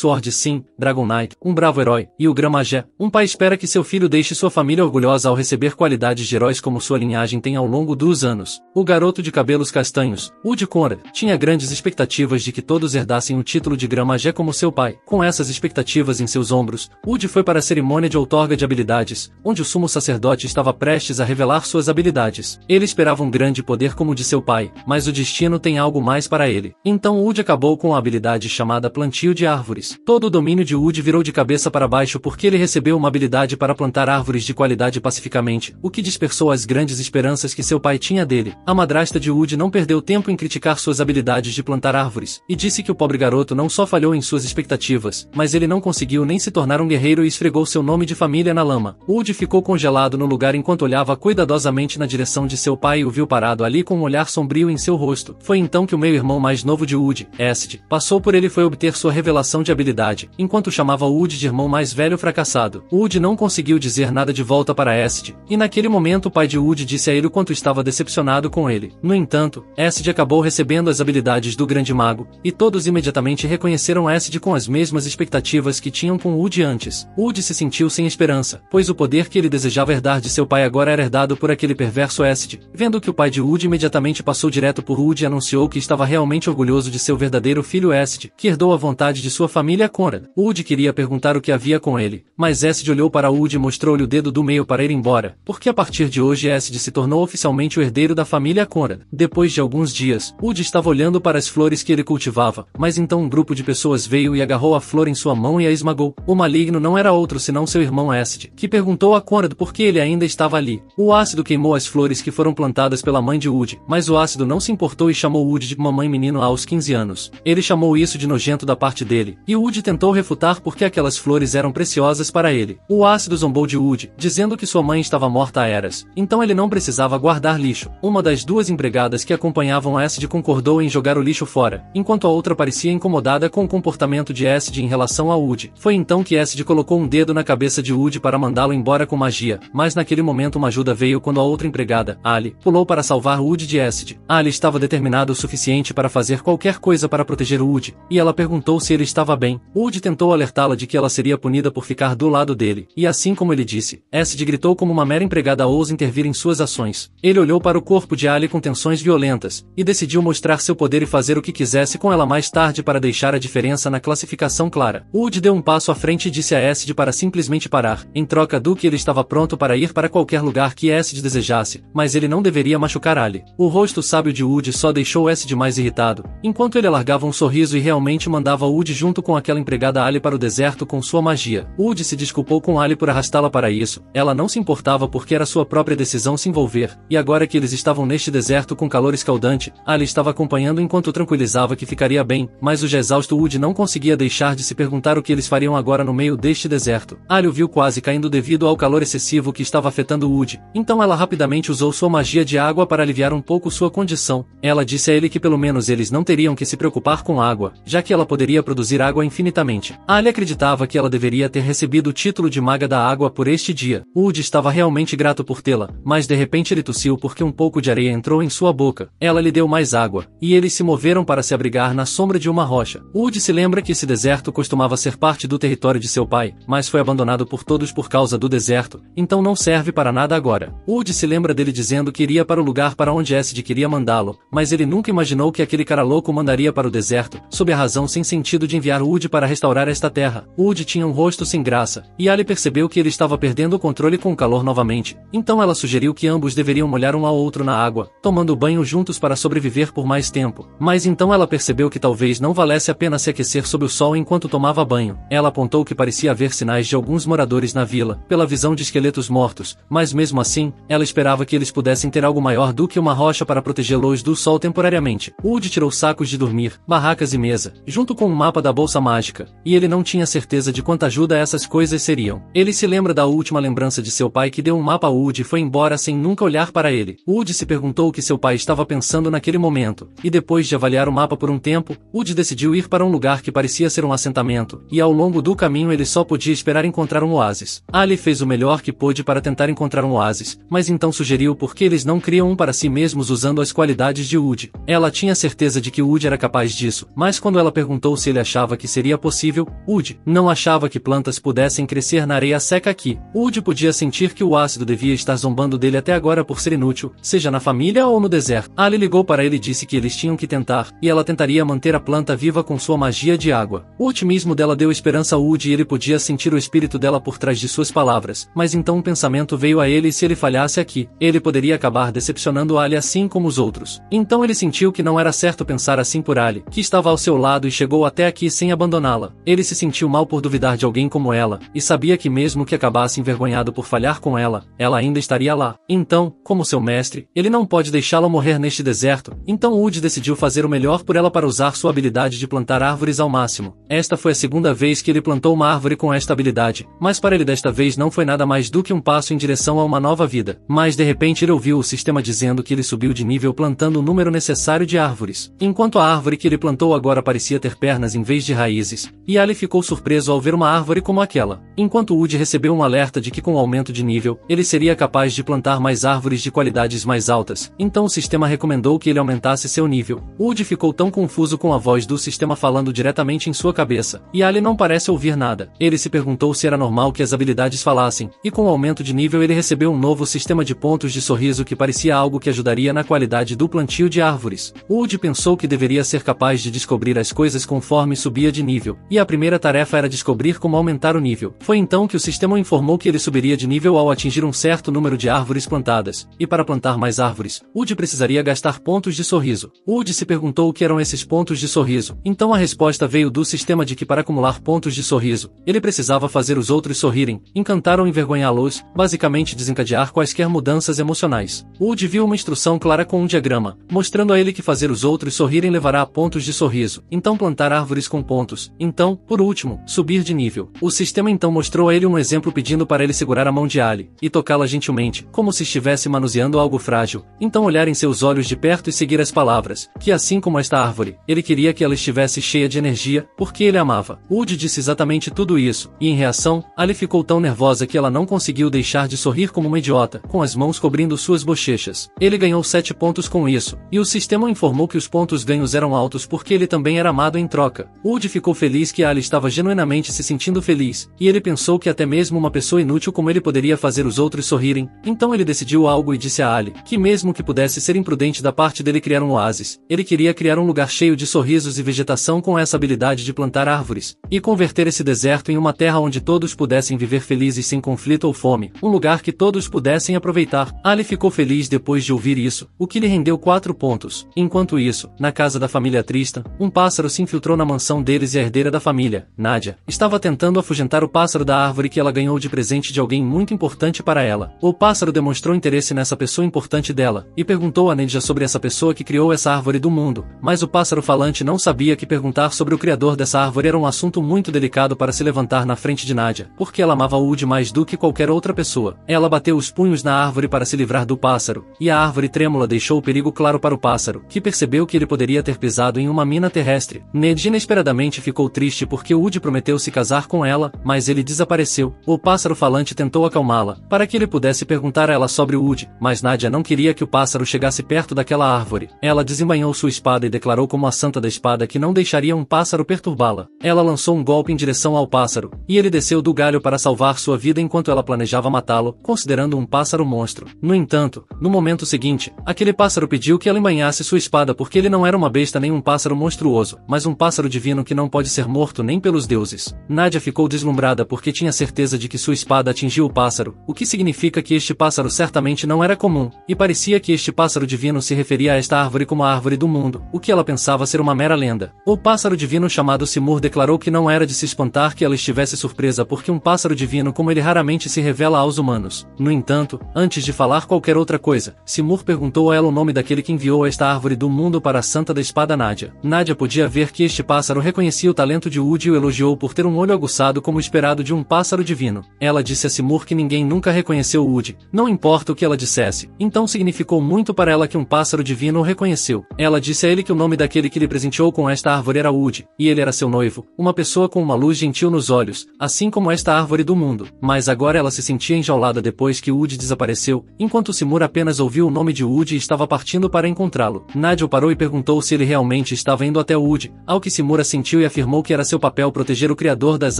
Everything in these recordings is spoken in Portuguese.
Sword sim, Dragon Knight, um bravo herói, e o Grã-Magé, um pai espera que seu filho deixe sua família orgulhosa ao receber qualidades de heróis como sua linhagem tem ao longo dos anos. O garoto de cabelos castanhos, Woody Conrad, tinha grandes expectativas de que todos herdassem o título de Grã-Magé como seu pai. Com essas expectativas em seus ombros, Woody foi para a cerimônia de outorga de habilidades, onde o sumo sacerdote estava prestes a revelar suas habilidades. Ele esperava um grande poder como o de seu pai, mas o destino tem algo mais para ele. Então Woody acabou com a habilidade chamada Plantio de Árvores. Todo o domínio de Woody virou de cabeça para baixo porque ele recebeu uma habilidade para plantar árvores de qualidade pacificamente, o que dispersou as grandes esperanças que seu pai tinha dele. A madrasta de Woody não perdeu tempo em criticar suas habilidades de plantar árvores, e disse que o pobre garoto não só falhou em suas expectativas, mas ele não conseguiu nem se tornar um guerreiro e esfregou seu nome de família na lama. Woody ficou congelado no lugar enquanto olhava cuidadosamente na direção de seu pai e o viu parado ali com um olhar sombrio em seu rosto. Foi então que o meio-irmão mais novo de Woody, Acid, passou por ele e foi obter sua revelação de habilidade, enquanto chamava Woody de irmão mais velho fracassado. Woody não conseguiu dizer nada de volta para Acid, e naquele momento o pai de Woody disse a ele o quanto estava decepcionado com ele. No entanto, Acid acabou recebendo as habilidades do grande mago, e todos imediatamente reconheceram Acid com as mesmas expectativas que tinham com Woody antes. Woody se sentiu sem esperança, pois o poder que ele desejava herdar de seu pai agora era herdado por aquele perverso Acid. Vendo que o pai de Woody imediatamente passou direto por Woody e anunciou que estava realmente orgulhoso de seu verdadeiro filho Acid, que herdou a vontade de sua família Conrad. Woody queria perguntar o que havia com ele, mas Acid olhou para Woody e mostrou-lhe o dedo do meio para ir embora, porque a partir de hoje Acid se tornou oficialmente o herdeiro da família Conrad. Depois de alguns dias, Woody estava olhando para as flores que ele cultivava, mas então um grupo de pessoas veio e agarrou a flor em sua mão e a esmagou. O maligno não era outro senão seu irmão Acid, que perguntou a Conrad por que ele ainda estava ali. O ácido queimou as flores que foram plantadas pela mãe de Woody, mas o ácido não se importou e chamou Woody de mamãe menino aos 15 anos. Ele chamou isso de nojento da parte dele, e Woody tentou refutar porque aquelas flores eram preciosas para ele. O ácido zombou de Woody, dizendo que sua mãe estava morta há eras, então ele não precisava guardar lixo. Uma das duas empregadas que acompanhavam Acid concordou em jogar o lixo fora, enquanto a outra parecia incomodada com o comportamento de Acid em relação a Woody. Foi então que Acid colocou um dedo na cabeça de Woody para mandá-lo embora com magia, mas naquele momento uma ajuda veio quando a outra empregada, Ali, pulou para salvar Woody de Acid. Ali estava determinada o suficiente para fazer qualquer coisa para proteger Woody, e ela perguntou se ele estava bem. Woody tentou alertá-la de que ela seria punida por ficar do lado dele, e assim como ele disse, Acid gritou como uma mera empregada ousa intervir em suas ações. Ele olhou para o corpo de Ali com tensões violentas, e decidiu mostrar seu poder e fazer o que quisesse com ela mais tarde para deixar a diferença na classificação clara. Woody deu um passo à frente e disse a Acid para simplesmente parar, em troca do que ele estava pronto para ir para qualquer lugar que Acid desejasse, mas ele não deveria machucar Ali. O rosto sábio de Woody só deixou Acid mais irritado, enquanto ele alargava um sorriso e realmente mandava Woody junto com aquela empregada Ali para o deserto com sua magia. Woody se desculpou com Ali por arrastá-la para isso. Ela não se importava porque era sua própria decisão se envolver, e agora que eles estavam neste deserto com calor escaldante, Ali estava acompanhando enquanto tranquilizava que ficaria bem, mas o já exausto Woody não conseguia deixar de se perguntar o que eles fariam agora no meio deste deserto. Ali o viu quase caindo devido ao calor excessivo que estava afetando Woody, então ela rapidamente usou sua magia de água para aliviar um pouco sua condição. Ela disse a ele que pelo menos eles não teriam que se preocupar com água, já que ela poderia produzir água infinitamente. Ali acreditava que ela deveria ter recebido o título de Maga da Água por este dia. Woody estava realmente grato por tê-la, mas de repente ele tossiu porque um pouco de areia entrou em sua boca. Ela lhe deu mais água, e eles se moveram para se abrigar na sombra de uma rocha. Woody se lembra que esse deserto costumava ser parte do território de seu pai, mas foi abandonado por todos por causa do deserto, então não serve para nada agora. Woody se lembra dele dizendo que iria para o lugar para onde Acid queria mandá-lo, mas ele nunca imaginou que aquele cara louco o mandaria para o deserto, sob a razão sem sentido de enviar Woody para restaurar esta terra. Woody tinha um rosto sem graça, e Ali percebeu que ele estava perdendo o controle com o calor novamente, então ela sugeriu que ambos deveriam molhar um ao outro na água, tomando banho juntos para sobreviver por mais tempo. Mas então ela percebeu que talvez não valesse a pena se aquecer sob o sol enquanto tomava banho. Ela apontou que parecia haver sinais de alguns moradores na vila, pela visão de esqueletos mortos, mas mesmo assim, ela esperava que eles pudessem ter algo maior do que uma rocha para protegê-los do sol temporariamente. Woody tirou sacos de dormir, barracas e mesa, junto com um mapa da bolsa mágica, e ele não tinha certeza de quanta ajuda essas coisas seriam. Ele se lembra da última lembrança de seu pai que deu um mapa a Woody e foi embora sem nunca olhar para ele. Woody se perguntou o que seu pai estava pensando naquele momento, e depois de avaliar o mapa por um tempo, Woody decidiu ir para um lugar que parecia ser um assentamento, e ao longo do caminho ele só podia esperar encontrar um oásis. Ali fez o melhor que pôde para tentar encontrar um oásis, mas então sugeriu por que eles não criam um para si mesmos usando as qualidades de Woody. Ela tinha certeza de que Woody era capaz disso, mas quando ela perguntou se ele achava que seria possível. Woody não achava que plantas pudessem crescer na areia seca aqui. Woody podia sentir que o ácido devia estar zombando dele até agora por ser inútil, seja na família ou no deserto. Ali ligou para ele e disse que eles tinham que tentar, e ela tentaria manter a planta viva com sua magia de água. O otimismo dela deu esperança a Woody e ele podia sentir o espírito dela por trás de suas palavras, mas então um pensamento veio a ele: e se ele falhasse aqui, ele poderia acabar decepcionando Ali assim como os outros. Então ele sentiu que não era certo pensar assim por Ali, que estava ao seu lado e chegou até aqui sem abandoná-la. Ele se sentiu mal por duvidar de alguém como ela, e sabia que mesmo que acabasse envergonhado por falhar com ela ainda estaria lá. Então, como seu mestre, ele não pode deixá-la morrer neste deserto. Então Woody decidiu fazer o melhor por ela para usar sua habilidade de plantar árvores ao máximo. Esta foi a segunda vez que ele plantou uma árvore com esta habilidade, mas para ele desta vez não foi nada mais do que um passo em direção a uma nova vida. Mas de repente ele ouviu o sistema dizendo que ele subiu de nível plantando o número necessário de árvores. Enquanto a árvore que ele plantou agora parecia ter pernas em vez de raízes, e Ali ficou surpreso ao ver uma árvore como aquela. Enquanto Woody recebeu um alerta de que com o aumento de nível, ele seria capaz de plantar mais árvores de qualidades mais altas, então o sistema recomendou que ele aumentasse seu nível. Woody ficou tão confuso com a voz do sistema falando diretamente em sua cabeça, e Ali não parece ouvir nada. Ele se perguntou se era normal que as habilidades falassem, e com o aumento de nível ele recebeu um novo sistema de pontos de sorriso que parecia algo que ajudaria na qualidade do plantio de árvores. Woody pensou que deveria ser capaz de descobrir as coisas conforme subia de nível, e a primeira tarefa era descobrir como aumentar o nível. Foi então que o sistema informou que ele subiria de nível ao atingir um certo número de árvores plantadas, e para plantar mais árvores, Woody precisaria gastar pontos de sorriso. Woody se perguntou o que eram esses pontos de sorriso, então a resposta veio do sistema de que para acumular pontos de sorriso, ele precisava fazer os outros sorrirem, encantar ou envergonhá-los, basicamente desencadear quaisquer mudanças emocionais. Woody viu uma instrução clara com um diagrama, mostrando a ele que fazer os outros sorrirem levará a pontos de sorriso, então plantar árvores com pontos, então, por último, subir de nível. O sistema então mostrou a ele um exemplo pedindo para ele segurar a mão de Ali, e tocá-la gentilmente, como se estivesse manuseando algo frágil, então olhar em seus olhos de perto e seguir as palavras, que assim como esta árvore, ele queria que ela estivesse cheia de energia, porque ele amava. Woody disse exatamente tudo isso, e em reação, Ali ficou tão nervosa que ela não conseguiu deixar de sorrir como uma idiota, com as mãos cobrindo suas bochechas. Ele ganhou 7 pontos com isso, e o sistema informou que os pontos ganhos eram altos porque ele também era amado em troca. Woody ficou feliz que Ali estava genuinamente se sentindo feliz, e ele pensou que até mesmo uma pessoa inútil como ele poderia fazer os outros sorrirem. Então ele decidiu algo e disse a Ali, que mesmo que pudesse ser imprudente da parte dele criar um oásis, ele queria criar um lugar cheio de sorrisos e vegetação com essa habilidade de plantar árvores, e converter esse deserto em uma terra onde todos pudessem viver felizes sem conflito ou fome, um lugar que todos pudessem aproveitar. Ali ficou feliz depois de ouvir isso, o que lhe rendeu 4 pontos. Enquanto isso, na casa da família Tristan, um pássaro se infiltrou na mansão deles e a herdeira da família, Nadia, estava tentando afugentar o pássaro da árvore que ela ganhou de presente de alguém muito importante para ela. O pássaro demonstrou interesse nessa pessoa importante dela, e perguntou a Nadia sobre essa pessoa que criou essa árvore do mundo, mas o pássaro falante não sabia que perguntar sobre o criador dessa árvore era um assunto muito delicado para se levantar na frente de Nadia, porque ela amava Woody mais do que qualquer outra pessoa. Ela bateu os punhos na árvore para se livrar do pássaro, e a árvore trêmula deixou o perigo claro para o pássaro, que percebeu que ele poderia ter pisado em uma mina terrestre. Nadia inesperadamente ficou triste porque Woody prometeu se casar com ela, mas ele desapareceu. O pássaro falante tentou acalmá-la, para que ele pudesse perguntar a ela sobre Woody, mas Nadia não queria que o pássaro chegasse perto daquela árvore. Ela desembainhou sua espada e declarou como a santa da espada que não deixaria um pássaro perturbá-la. Ela lançou um golpe em direção ao pássaro, e ele desceu do galho para salvar sua vida enquanto ela planejava matá-lo, considerando um pássaro monstro. No entanto, no momento seguinte, aquele pássaro pediu que ela embainhasse sua espada porque ele não era uma besta nem um pássaro monstruoso, mas um pássaro divino que não pode ser morto nem pelos deuses. Nadia ficou deslumbrada porque tinha certeza de que sua espada atingiu o pássaro, o que significa que este pássaro certamente não era comum, e parecia que este pássaro divino se referia a esta árvore como a árvore do mundo, o que ela pensava ser uma mera lenda. O pássaro divino chamado Simur declarou que não era de se espantar que ela estivesse surpresa porque um pássaro divino como ele raramente se revela aos humanos. No entanto, antes de falar qualquer outra coisa, Simur perguntou a ela o nome daquele que enviou esta árvore do mundo para a santa da espada Nadia. Nadia podia ver que este pássaro reconhecia o talento de Woody e o elogiou por ter um olho aguçado como esperado de um pássaro divino. Ela disse a Simur que ninguém nunca reconheceu Woody, não importa o que ela dissesse, então significou muito para ela que um pássaro divino o reconheceu. Ela disse a ele que o nome daquele que lhe presenteou com esta árvore era Woody, e ele era seu noivo, uma pessoa com uma luz gentil nos olhos, assim como esta árvore do mundo. Mas agora ela se sentia enjaulada depois que Woody desapareceu, enquanto Simur apenas ouviu o nome de Woody e estava partindo para encontrá-lo. Nadia o parou e perguntou se ele realmente estava indo até Woody, ao que Simur assentiu assentiu e afirmou que era seu papel proteger o criador das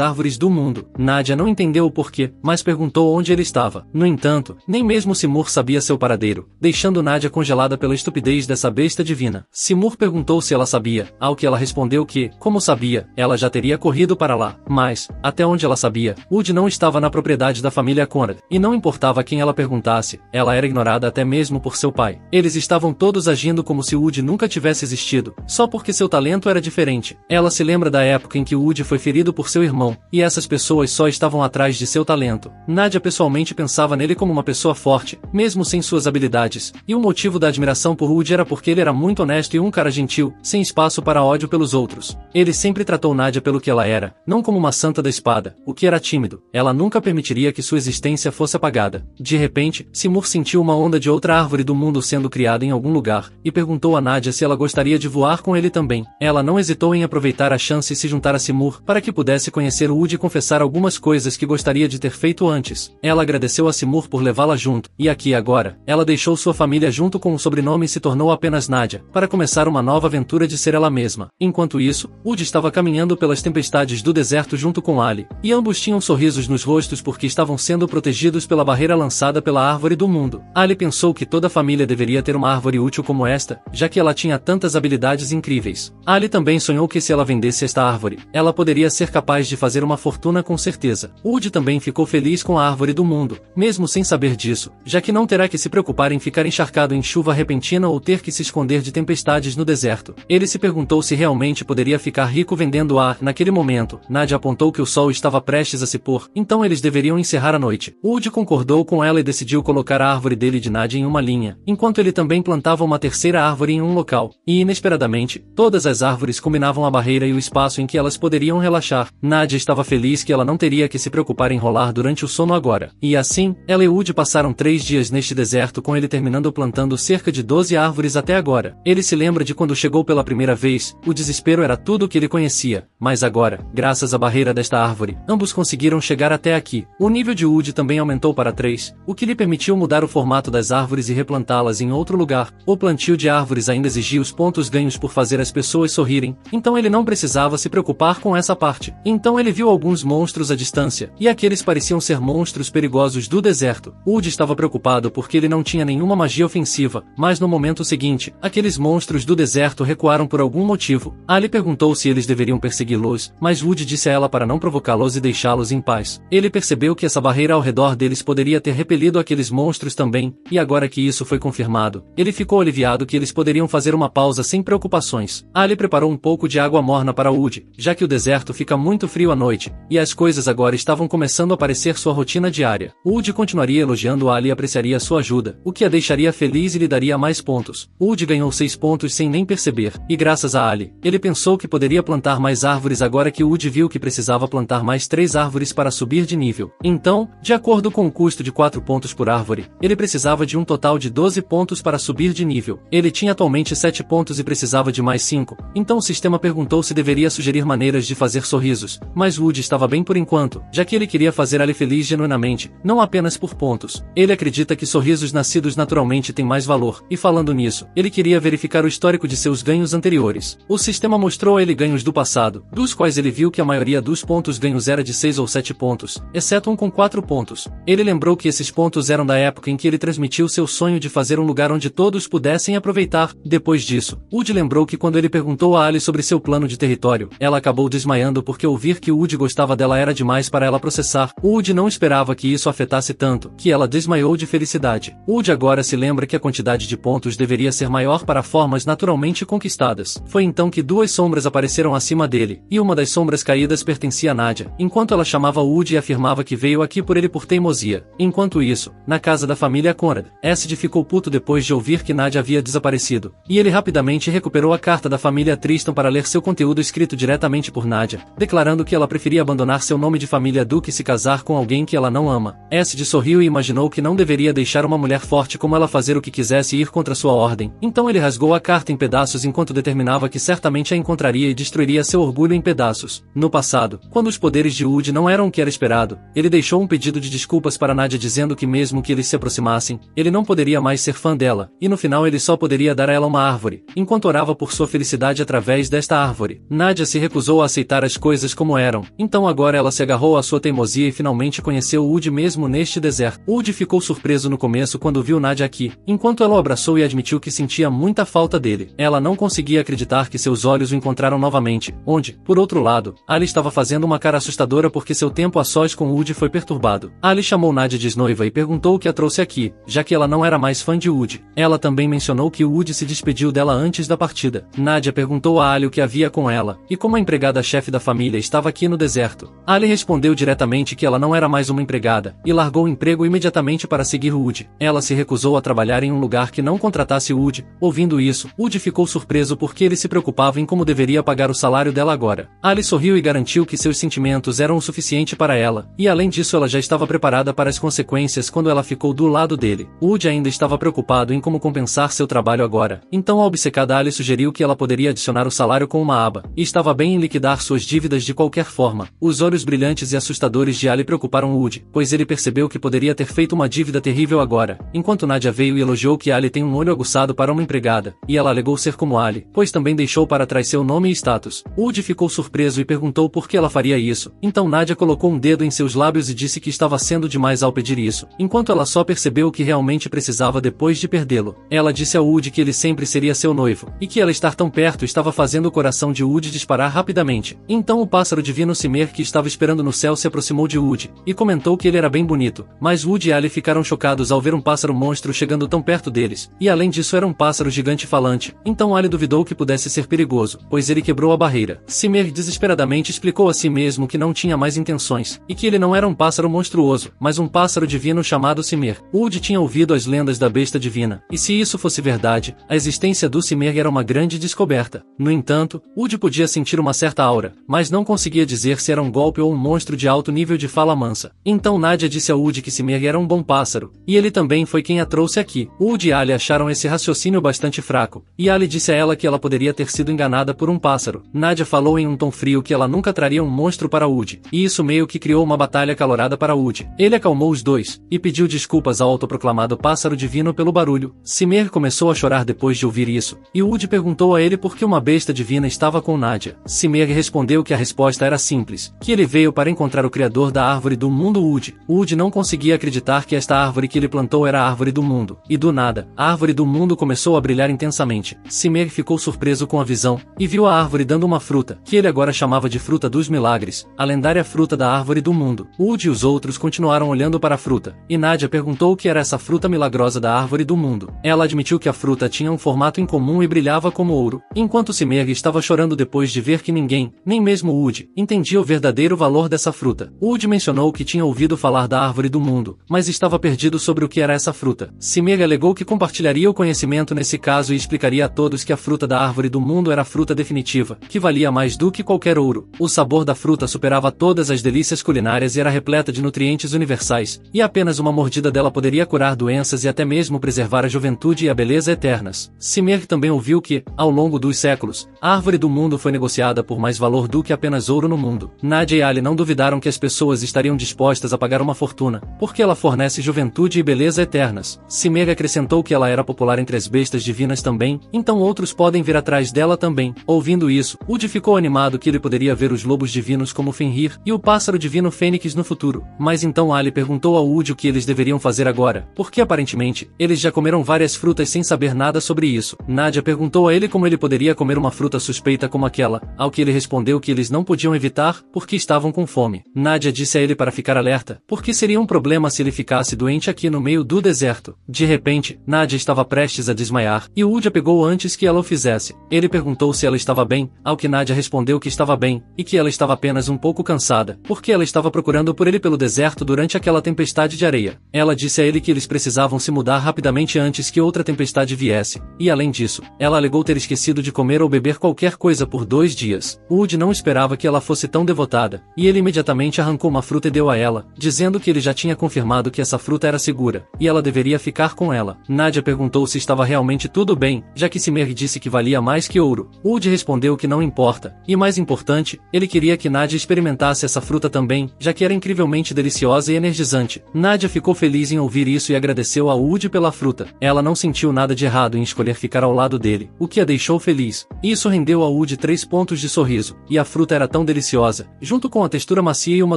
árvores do mundo. Nadia não entendeu o porquê, mas perguntou onde ele estava. No entanto, nem mesmo Simur sabia seu paradeiro, deixando Nadia congelada pela estupidez dessa besta divina. Simur perguntou se ela sabia, ao que ela respondeu que, como sabia, ela já teria corrido para lá. Mas, até onde ela sabia, Wood não estava na propriedade da família Conrad, e não importava quem ela perguntasse, ela era ignorada até mesmo por seu pai. Eles estavam todos agindo como se Wood nunca tivesse existido, só porque seu talento era diferente. Ela se lembra da época em que Wood foi ferido por seu irmão, e essas pessoas só estavam atrás de seu talento. Nadia pessoalmente pensava nele como uma pessoa forte, mesmo sem suas habilidades, e o motivo da admiração por Wood era porque ele era muito honesto e um cara gentil, sem espaço para ódio pelos outros. Ele sempre tratou Nadia pelo que ela era, não como uma santa da espada, o que era tímido. Ela nunca permitiria que sua existência fosse apagada. De repente, Simur sentiu uma onda de outra árvore do mundo sendo criada em algum lugar, e perguntou a Nadia se ela gostaria de voar com ele também. Ela não hesitou em aproveitar a chance e se juntar a Simur, para que pudesse conhecer Wood e confessar algumas coisas que gostaria de ter feito antes. Ela agradeceu a Simur por levá-la junto, e aqui e agora, ela deixou sua família junto com o sobrenome e se tornou apenas Nadia, para começar uma nova aventura de ser ela mesma. Enquanto isso, Wood estava caminhando pelas tempestades do deserto junto com Ali, e ambos tinham sorrisos nos rostos porque estavam sendo protegidos pela barreira lançada pela árvore do mundo. Ali pensou que toda família deveria ter uma árvore útil como esta, já que ela tinha tantas habilidades incríveis. Ali também sonhou que se ela vendesse esta árvore, ela poderia ser capaz de fazer uma fortuna com certeza. Wood também ficou feliz com a árvore do mundo, mesmo sem saber disso, já que não terá que se preocupar em ficar encharcado em chuva repentina ou ter que se esconder de tempestades no deserto. Ele se perguntou se realmente poderia ficar rico vendendo ar. Naquele momento, Nadia apontou que o sol estava prestes a se pôr, então eles deveriam encerrar a noite. Wood concordou com ela e decidiu colocar a árvore dele de Nadia em uma linha, enquanto ele também plantava uma terceira árvore em um local. E inesperadamente, todas as árvores combinavam a barreira e o espaço em que elas poderiam relaxar. Nadia estava feliz que ela não teria que se preocupar em rolar durante o sono agora. E assim, ela e Wood passaram 3 dias neste deserto com ele terminando plantando cerca de 12 árvores até agora. Ele se lembra de quando chegou pela primeira vez, o desespero era tudo o que ele conhecia, mas agora, graças à barreira desta árvore, ambos conseguiram chegar até aqui. O nível de Wood também aumentou para 3, o que lhe permitiu mudar o formato das árvores e replantá-las em outro lugar. O plantio de árvores ainda exigia os pontos ganhos por fazer as pessoas sorrirem, então ele não precisava se preocupar com essa parte. Então ele viu alguns monstros à distância, e aqueles pareciam ser monstros perigosos do deserto. Wood estava preocupado porque ele não tinha nenhuma magia ofensiva, mas no momento seguinte, aqueles monstros do deserto recuaram por algum motivo. Ali perguntou se eles deveriam persegui-los, mas Wood disse a ela para não provocá-los e deixá-los em paz. Ele percebeu que essa barreira ao redor deles poderia ter repelido aqueles monstros também, e agora que isso foi confirmado, ele ficou aliviado que eles poderiam fazer uma pausa sem preocupações. Ali preparou um pouco de água morna para Wood, já que o deserto fica muito frio à noite, e as coisas agora estavam começando a parecer sua rotina diária. Wood continuaria elogiando Ali e apreciaria sua ajuda, o que a deixaria feliz e lhe daria mais pontos. Wood ganhou 6 pontos sem nem perceber, e graças a Ali, ele pensou que poderia plantar mais árvores agora que Wood viu que precisava plantar mais 3 árvores para subir de nível. Então, de acordo com o custo de 4 pontos por árvore, ele precisava de um total de 12 pontos para subir de nível. Ele tinha atualmente 7 pontos e precisava de mais 5, então o sistema perguntou se deveria sugerir maneiras de fazer sorrisos, mas Wood estava bem por enquanto, já que ele queria fazer Ali feliz genuinamente, não apenas por pontos. Ele acredita que sorrisos nascidos naturalmente têm mais valor, e falando nisso, ele queria verificar o histórico de seus ganhos anteriores. O sistema mostrou a ele ganhos do passado, dos quais ele viu que a maioria dos pontos ganhos era de 6 ou 7 pontos, exceto um com 4 pontos. Ele lembrou que esses pontos eram da época em que ele transmitiu seu sonho de fazer um lugar onde todos pudessem aproveitar. Depois disso, Wood lembrou que quando ele perguntou a Ali sobre seu plano de território, ela acabou desmaiando porque ouvir que Wood gostava dela era demais para ela processar. Wood não esperava que isso afetasse tanto, que ela desmaiou de felicidade. Wood agora se lembra que a quantidade de pontos deveria ser maior para formas naturalmente conquistadas. Foi então que 2 sombras apareceram acima dele, e uma das sombras caídas pertencia a Nadia, enquanto ela chamava Wood e afirmava que veio aqui por ele por teimosia. Enquanto isso, na casa da família Conrad, Acid ficou puto depois de ouvir que Nadia havia desaparecido, e ele rapidamente recuperou a carta da família Tristan para ler seu conteúdo escrito diretamente por Nadia, declarando que ela preferia abandonar seu nome de família do que se casar com alguém que ela não ama. Acid sorriu e imaginou que não deveria deixar uma mulher forte como ela fazer o que quisesse e ir contra sua ordem. Então ele rasgou a carta em pedaços enquanto determinava que certamente a encontraria e destruiria seu orgulho em pedaços. No passado, quando os poderes de Wood não eram o que era esperado, ele deixou um pedido de desculpas para Nadia dizendo que mesmo que eles se aproximassem, ele não poderia mais ser fã dela, e no final ele só poderia dar a ela uma árvore, enquanto orava por sua felicidade através desta árvore. Nadia se recusou a aceitar as coisas como eram, então agora ela se agarrou à sua teimosia e finalmente conheceu Woody mesmo neste deserto. Woody ficou surpreso no começo quando viu Nadia aqui, enquanto ela o abraçou e admitiu que sentia muita falta dele. Ela não conseguia acreditar que seus olhos o encontraram novamente, onde, por outro lado, Ali estava fazendo uma cara assustadora porque seu tempo a sós com Woody foi perturbado. Ali chamou Nadia de noiva e perguntou o que a trouxe aqui, já que ela não era mais fã de Woody. Ela também mencionou que Woody se despediu dela antes da partida. Nadia perguntou a Ali o que havia com ela, e como a empregada-chefe da família estava aqui no deserto. Ali respondeu diretamente que ela não era mais uma empregada, e largou o emprego imediatamente para seguir Woody. Ela se recusou a trabalhar em um lugar que não contratasse Woody. Ouvindo isso, Woody ficou surpreso porque ele se preocupava em como deveria pagar o salário dela agora. Ali sorriu e garantiu que seus sentimentos eram o suficiente para ela, e além disso ela já estava preparada para as consequências quando ela ficou do lado dele. Woody ainda estava preocupado em como compensar seu trabalho agora, então a obcecada Ali sugeriu que ela poderia adicionar o salário com uma aba, e estava bem em liquidar suas dívidas de qualquer forma. Os olhos brilhantes e assustadores de Ali preocuparam Woody, pois ele percebeu que poderia ter feito uma dívida terrível agora, enquanto Nadia veio e elogiou que Ali tem um olho aguçado para uma empregada, e ela alegou ser como Ali, pois também deixou para trás seu nome e status. Woody ficou surpreso e perguntou por que ela faria isso, então Nadia colocou um dedo em seus lábios e disse que estava sendo demais ao pedir isso, enquanto ela só percebeu o que realmente precisava depois de perdê-lo. Ela disse a Woody que ele sempre seria seu noivo, e que ela estar tão perto estava fazendo o coração de Woody disparar rapidamente. Então o pássaro divino Simer que estava esperando no céu se aproximou de Woody, e comentou que ele era bem bonito, mas Woody e Ali ficaram chocados ao ver um pássaro monstro chegando tão perto deles, e além disso era um pássaro gigante falante, então Ali duvidou que pudesse ser perigoso, pois ele quebrou a barreira. Simer desesperadamente explicou a si mesmo que não tinha mais intenções, e que ele não era um pássaro monstruoso, mas um pássaro divino chamado Simer. Woody tinha ouvido as lendas da besta divina, e se isso fosse verdade, a existência do Simer era uma grande descoberta. No entanto, Woody podia sentir uma certa aura, mas não conseguia dizer se era um golpe ou um monstro de alto nível de fala mansa. Então Nadia disse a Woody que Simer era um bom pássaro, e ele também foi quem a trouxe aqui. Woody e Ali acharam esse raciocínio bastante fraco, e Ali disse a ela que ela poderia ter sido enganada por um pássaro. Nadia falou em um tom frio que ela nunca traria um monstro para Woody, e isso meio que criou uma batalha acalorada para Woody. Ele acalmou os dois, e pediu desculpas ao autoproclamado pássaro divino pelo barulho. Simer começou a chorar depois de ouvir isso, e Woody perguntou a ele por que uma besta divina estava com Nadia. Simer respondeu que a resposta era simples, que ele veio para encontrar o criador da árvore do mundo Woody. Woody não conseguia acreditar que esta árvore que ele plantou era a árvore do mundo, e do nada, a árvore do mundo começou a brilhar intensamente. Simer ficou surpreso com a visão, e viu a árvore dando uma fruta, que ele agora chamava de fruta dos milagres, a lendária fruta da árvore do mundo. Woody e os outros continuaram olhando para a fruta, e Nadia perguntou o que era essa fruta milagrosa da árvore do mundo. Ela admitiu que a fruta tinha um formato incomum e brilhava como ouro, enquanto Simer estava chorando depois de ver que ninguém, nem mesmo Woody, entendia o verdadeiro valor dessa fruta. Woody mencionou que tinha ouvido falar da árvore do mundo, mas estava perdido sobre o que era essa fruta. Simer alegou que compartilharia o conhecimento nesse caso e explicaria a todos que a fruta da árvore do mundo era a fruta definitiva, que valia mais do que qualquer ouro. O sabor da fruta superava todas as delícias culinárias e era repleta de nutrientes universais, e apenas uma mordida dela poderia curar doenças e até mesmo preservar a juventude e a beleza eternas. Simer também ouviu que, ao longo dos séculos, a árvore do mundo foi negociada por mais valor do que apenas ouro no mundo. Nadia e Ali não duvidaram que as pessoas estariam dispostas a pagar uma fortuna, porque ela fornece juventude e beleza eternas. Simer acrescentou que ela era popular entre as bestas divinas também, então outros podem vir atrás dela também. Ouvindo isso, Woody ficou animado que ele poderia ver os lobos divinos como Fenrir e o pássaro divino Fênix no futuro. Mas então Ali perguntou a Woody o que eles deveriam fazer agora, porque aparentemente, eles já comeram várias frutas sem saber nada sobre isso. Nadia perguntou a ele como ele poderia comer uma fruta suspeita como aquela, ao que ele respondeu que eles não podiam evitar, porque estavam com fome. Nadia disse a ele para ficar alerta, porque seria um problema se ele ficasse doente aqui no meio do deserto. De repente, Nadia estava prestes a desmaiar, e Woody a pegou antes que ela o fizesse. Ele perguntou se ela estava bem, ao que Nadia respondeu que estava bem, e que ela estava apenas um pouco cansada, porque ela estava procurando por ele pelo deserto durante aquela tempestade de areia. Ela disse a ele que eles precisavam se mudar rapidamente antes que outra tempestade viesse, e além disso, ela alegou ter esquecido de comer ou beber qualquer coisa por 2 dias. Woody não esperava que ela fosse tão devotada, e ele imediatamente arrancou uma fruta e deu a ela, dizendo que ele já tinha confirmado que essa fruta era segura, e ela deveria ficar com ela. Nadia perguntou se estava realmente tudo bem, já que Simer disse que valia mais que ouro. Woody respondeu que não importa, e mais importante, ele queria que Nadia experimentasse essa fruta também, já que era incrivelmente deliciosa e energizante. Nadia ficou feliz em ouvir isso e agradeceu a Woody pela fruta. Ela não sentiu nada de errado em escolher ficar ao lado dele, o que a deixou feliz. Isso rendeu a Woody Woody 3 pontos de sorriso, e a fruta era tão deliciosa, junto com a textura macia e uma